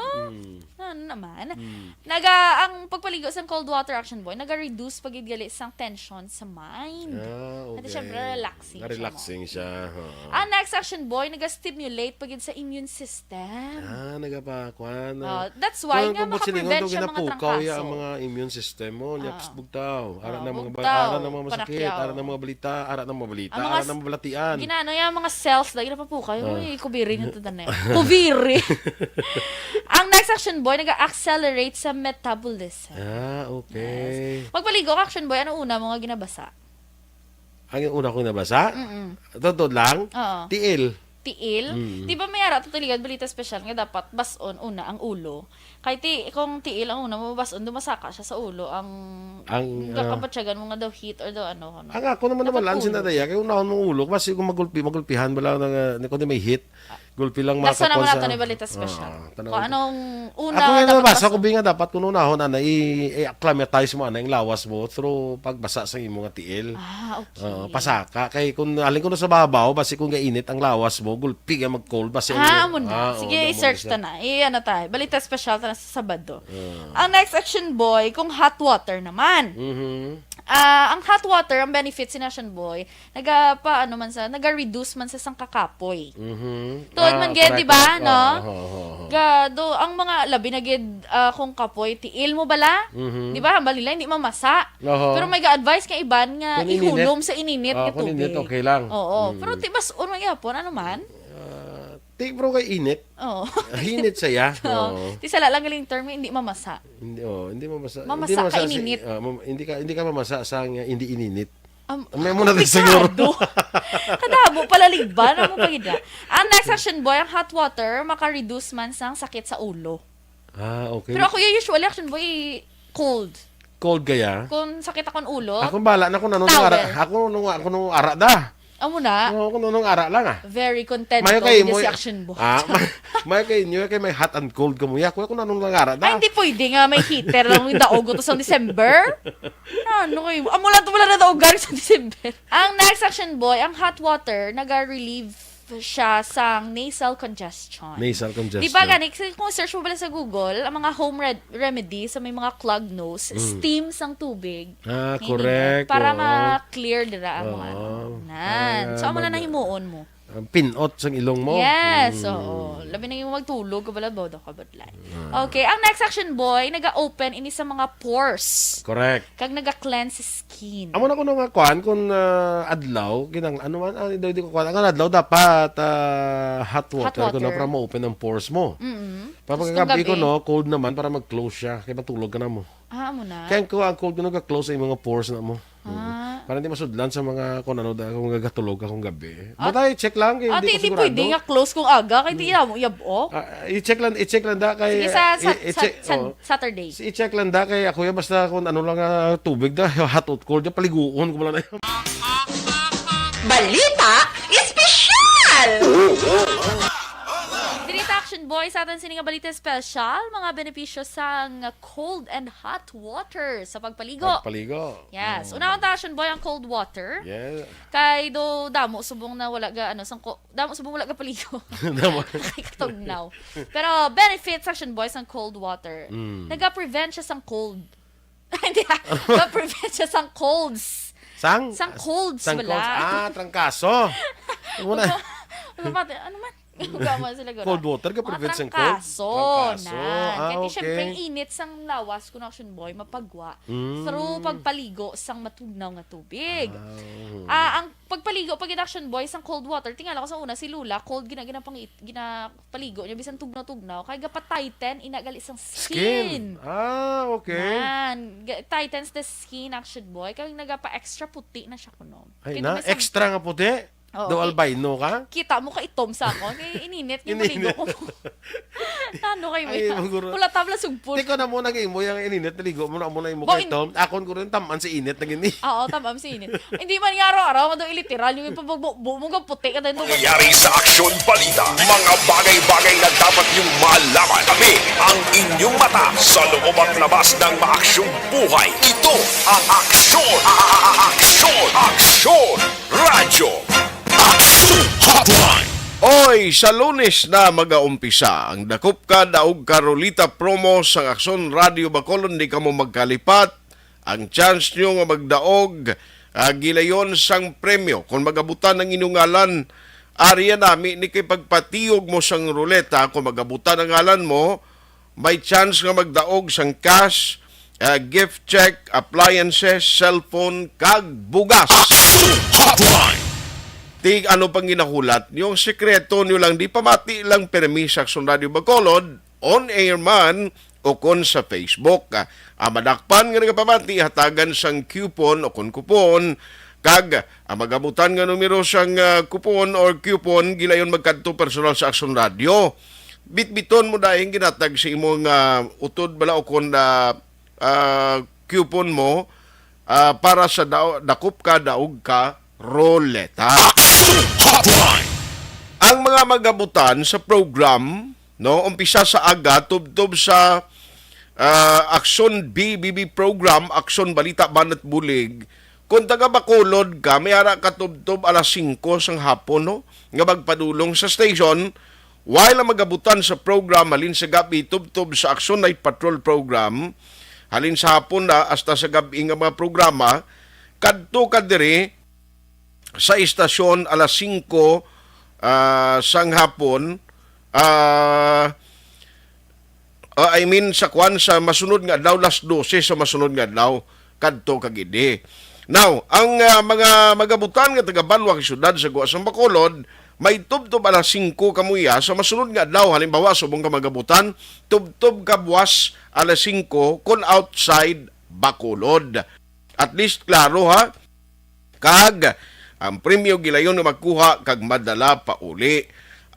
Speaker 19: Ano naman? Ang pagpaligo sa cold water Action Boy, naga-reduce pagidgali sang tension sa mind.
Speaker 2: Okay.
Speaker 19: At syempre, relaxing
Speaker 2: siya.
Speaker 19: Ang next Action Boy, naga-stimulate pagid sa immune system.
Speaker 2: Nagapakwan.
Speaker 19: That's why nga makaprevent siya mga trangkaso.
Speaker 2: Ang mga immune system mo, nyaps bugtaw. Ara na mga masakit, ara na mga balita, ara na mga balatian.
Speaker 19: Ginano yung mga cells, lagi na pa po kayo. Uy, kubiri nyo ito na yun. Kubiri! Ang next Action Boy, nag-accelerate sa metabolism.
Speaker 2: Okay.
Speaker 19: Yes. Magpaligo ka, Action Boy, ano una mo nga ginabasa?
Speaker 2: Ang una ko nabasa? Totoo lang?
Speaker 19: Oo.
Speaker 2: Tiil.
Speaker 19: Di ba may ara tutuligad balita special nga dapat bason una ang ulo. Kay kung tiil ang una mo bason dumasaka siya sa ulo ang kapatsagan mo nga daw heat or daw ano.
Speaker 2: Ang ako naman lansin na daya kay unahon mong ulo kasi kung magulpihan bala na kundi may heat. Gulpi lang
Speaker 19: makapon sa... Nasa naman natin ni balita special. Kung anong una
Speaker 2: ako nga nabasa ko binga dapat kung unahon ana i-acclimatize mo ana yung lawas mo through pagbasa sa imo nga tiil.
Speaker 19: Okay.
Speaker 2: Pasaka kay kung alin ko na sa babaw basi kung gainit ang lawas mo gulpi nga mag-cold basi.
Speaker 19: Mo na. Sige, i-search ta na. Ano tayo? Balita special ta na sa Sabado. Ang next Action Boy, kung hot water naman. Ang hot water, ang benefits ni Action Boy, naga-reduce man sa sangkakapoy. Tuod man gid, di ba? No? Gado, ang mga labi na gid kung kapoy, tiil mo bala? Di ba? Hambal nila, hindi mamasa. Pero may ga-advise kay iban nga ihulom sa ininit nga tubig.
Speaker 2: Kung init, okay lang.
Speaker 19: Oo. Pero tibas, unang yapon, ano man?
Speaker 2: Bro kay init. Hinit saya.
Speaker 19: Ti sala lang galing term hindi mamasa.
Speaker 2: Hindi mamasa.
Speaker 19: Mamasa ka ininit.
Speaker 2: Hindi ka mamasa sa hindi ininit. May muna din siguro.
Speaker 19: Kadabo palaliban mo pagida. Ang next Action Boy, ang hot water maka-reduce man sang sakit sa ulo.
Speaker 2: Okay.
Speaker 19: Pero ako usually Action Boy cold.
Speaker 2: Cold kaya?
Speaker 19: Kung sakit akong ulo.
Speaker 2: Ako bala na kung nung ara. Ako nung ara da.
Speaker 19: Amo na.
Speaker 2: Kung nung ara lang
Speaker 19: Very content ko si Action Boy.
Speaker 2: May kayo nyo kay may hot and cold kamuya. Kung nung ara da.
Speaker 19: Ay, hindi pwede nga may heater lang yung daog to sa December. Ano kayo? Amo lang to wala na daog sa December. Ang next Action Boy, ang hot water, naga-relieve siya sa nasal congestion. Di ba gani, kung search mo pala sa Google, ang mga home remedy sa may mga clogged nose, steam sang tubig.
Speaker 2: Correct.
Speaker 19: Para ma-clear dira ang mga so, amo na nahimuon mo.
Speaker 2: Pinot sa ilong mo.
Speaker 19: Yes, oo. Labi na yung magtulog, kabala bodo ka badlay. Okay, ang next Action Boy, naga-open ini sa mga pores.
Speaker 2: Correct.
Speaker 19: Kag naga-cleanse skin.
Speaker 2: Amo na ko nga kuan kung adlaw, ginang ano man, hindi ko kuan. Ang adlaw dapat hot water ko na para ma-open ang pores mo. Para pagkagabi ko cold naman para mag-close siya. Kaya matulog ka na mo.
Speaker 19: Amo na.
Speaker 2: Kaya ko ang cold ko nag-close sa mga pores na mo. Para hindi masudlan sa mga kung gagatulog akong gabi. Butay, check lang.
Speaker 19: Hindi pwede nga close kung aga. Kaya hindi mo iyabo.
Speaker 2: I-check lang da kay...
Speaker 19: Sige, sa Saturday.
Speaker 2: I-check lang da kay ako basta kung ano lang tubig da, hot or cold, paliguon ko lang na yun.
Speaker 20: Balita Espesyal!
Speaker 19: Dirita Action Boy, boy, sa atin sining balita special, mga benepisyo sa cold and hot water sa pagpaligo. Yes. Unang action boy ang cold water.
Speaker 2: Yeah.
Speaker 19: Kay do damo subong na wala ga damo subong wala ga paligo. Kay katugnaw. Pero benefits action boys ang cold water. Naga-prevent siya sang cold. Hindi. Naga-prevent siya sang colds. Sang colds wala.
Speaker 2: Trangkaso.
Speaker 19: Ano man? Sila
Speaker 2: cold water ka prevent sang cold?
Speaker 19: Trangkaso. Kaya syempre, init sang lawas kung action boy, mapagwa. Through pagpaligo sang matugnaw nga tubig. Ang pagpaligo, pag action boy, sang cold water, tingala ko sa una, si Lula, cold ginapaligo niya, bisan tugnaw-tugnaw, kaya gapa-tighten, inagali sang skin.
Speaker 2: Okay.
Speaker 19: Tightens the skin, action boy, kaya nagapa-extra puti na siya kuno.
Speaker 2: Extra nga puti? Do albino ka?
Speaker 19: Kita mo ka itom sa ako. Kaya ininit yung maligo ko. Ano kayo mo? Wala tabla sugpon.
Speaker 2: Hindi ko na muna mo yung ininit. Naligo mo na muna yung mukha itom. Akon ko rin taman si init na gini.
Speaker 19: Oo, taman si init. Hindi man yung araw-araw. Mado iliteral. Yung ipabugbo mo ka puti ka din.
Speaker 3: Nangyayari sa Aksyon Balita. Mga bagay-bagay na dapat yung malaman. Kami ang inyong mata sa loob at labas ng maaksyong buhay. Ito ang Aksyon! Aksyon! Radyo! Hotline.
Speaker 2: Oy, sa Lunes na mag-aumpisa ang dakop ka daog Carolita promo sa Aksyon Radio Bacolod, di ka mo magkalipat. Ang chance nyo nga magdaog gilayon sang premyo. Kung magabutan ng inungalan, ariya nami ni kay pagpatiyog mo sang ruleta. Kung magabutan ang ngalan mo, may chance nga magdaog sang cash, gift check, appliances, cellphone, kag bugas.
Speaker 3: Hotline.
Speaker 2: Ano pang ginahulat, yung sekreto nyo lang, di pamati lang permis sa Aksyon Radio Bacolod, on air man, o kon sa Facebook. Madakpan nga nagapamati, hatagan sang coupon o kon kupon, kag magabutan nga numero sang kupon or coupon, gilayon magkanto personal sa Aksyon Radio. Bitbiton mo dahil ginatag sa imong utod bala o kon coupon mo para sa dakop ka, daog ka, roleta.
Speaker 3: Hotline.
Speaker 2: Ang mga magabutan sa program, no, umpisa sa aga tubtob sa Aksyon BBB program, Aksyon Balita Banat Bulig. Kung taga Bacolod ka, may ara ka tubtob alas 5 sang hapon, no, nga magpadulong sa station. While ang magabutan sa program halin sa gabi tubtob sa Aksyon Night Patrol program, halin sa hapon na hasta sa gabi nga mga programa, kadto kadiri sa istasyon alas 5 sang hapon, sa kwan sa masunod nga daw, las 12 sa masunod nga daw, kadto kagidi. Now, ang mga magabutan nga taga Banwa syudad sa Guasang Bacolod, may tubtob alas 5 kamuya sa masunod nga daw, halimbawa subong ka magabutan, tubtob ka buwas alas 5 kun outside Bacolod. At least klaro ha, kag ang premyo gilayon na magkuha kag madala pa uli.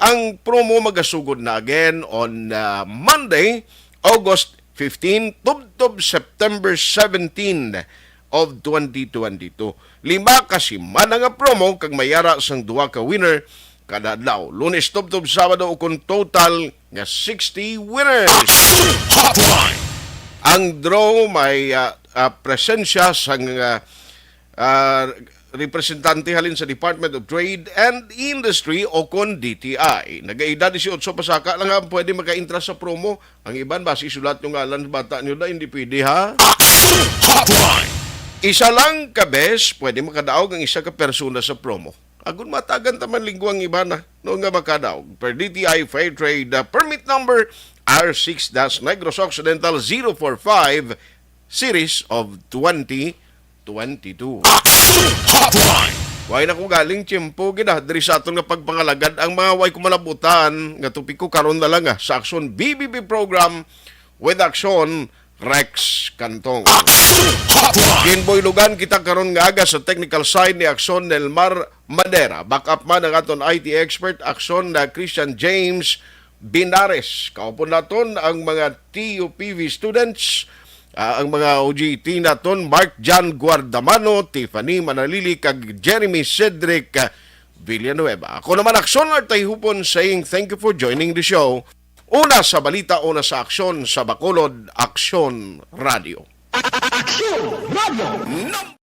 Speaker 2: Ang promo magasugod na again on Monday, August 15, tubtob September 17 of 2022. 5 kasi man nga promo kag mayara sang duha ka winner kada adlaw. Lunes tubtob Sabado ukon total nga 60 winners.
Speaker 3: Hotline.
Speaker 2: Ang draw may presensya sang representante halin sa Department of Trade and Industry o kon DTI. Nagaedad 18 pasaka lang ang pwede maka-interest sa promo. Ang iban basi sulat yung ngalan bata nyo na hindi pwede ha.
Speaker 3: Hotline.
Speaker 2: Isa lang ka bes, pwede makadaog ang isa ka persona sa promo. Agun matagan taman lingguang iba na no nga makadaog. Per DTI Fair Trade Permit Number R6-Negros Occidental 045 Series of 2022.
Speaker 3: Hotline.
Speaker 2: Way na ko galing tiyempo gina diri sa aton nga pagpangalagad ang mga way kumalabutan nga tupiko karon na lang sa Aksyon BBB program with Aksyon Rex Cantong. Ginboy lugan kita karon nga aga sa technical side ni Aksyon Nelmar Madera. Backup man ang aton IT expert Aksyon na Christian James Binares. Kaupon naton ang mga TUPV students, ang mga OGT naton, Mark John Guardamano, Tiffany Manalili, kag Jeremy Cedric Villanueva. Ako naman Aksyon Artay Hupon saying thank you for joining the show. Una sa balita, una sa aksyon sa Bacolod, Aksyon Radio.
Speaker 3: Aksyon Radio!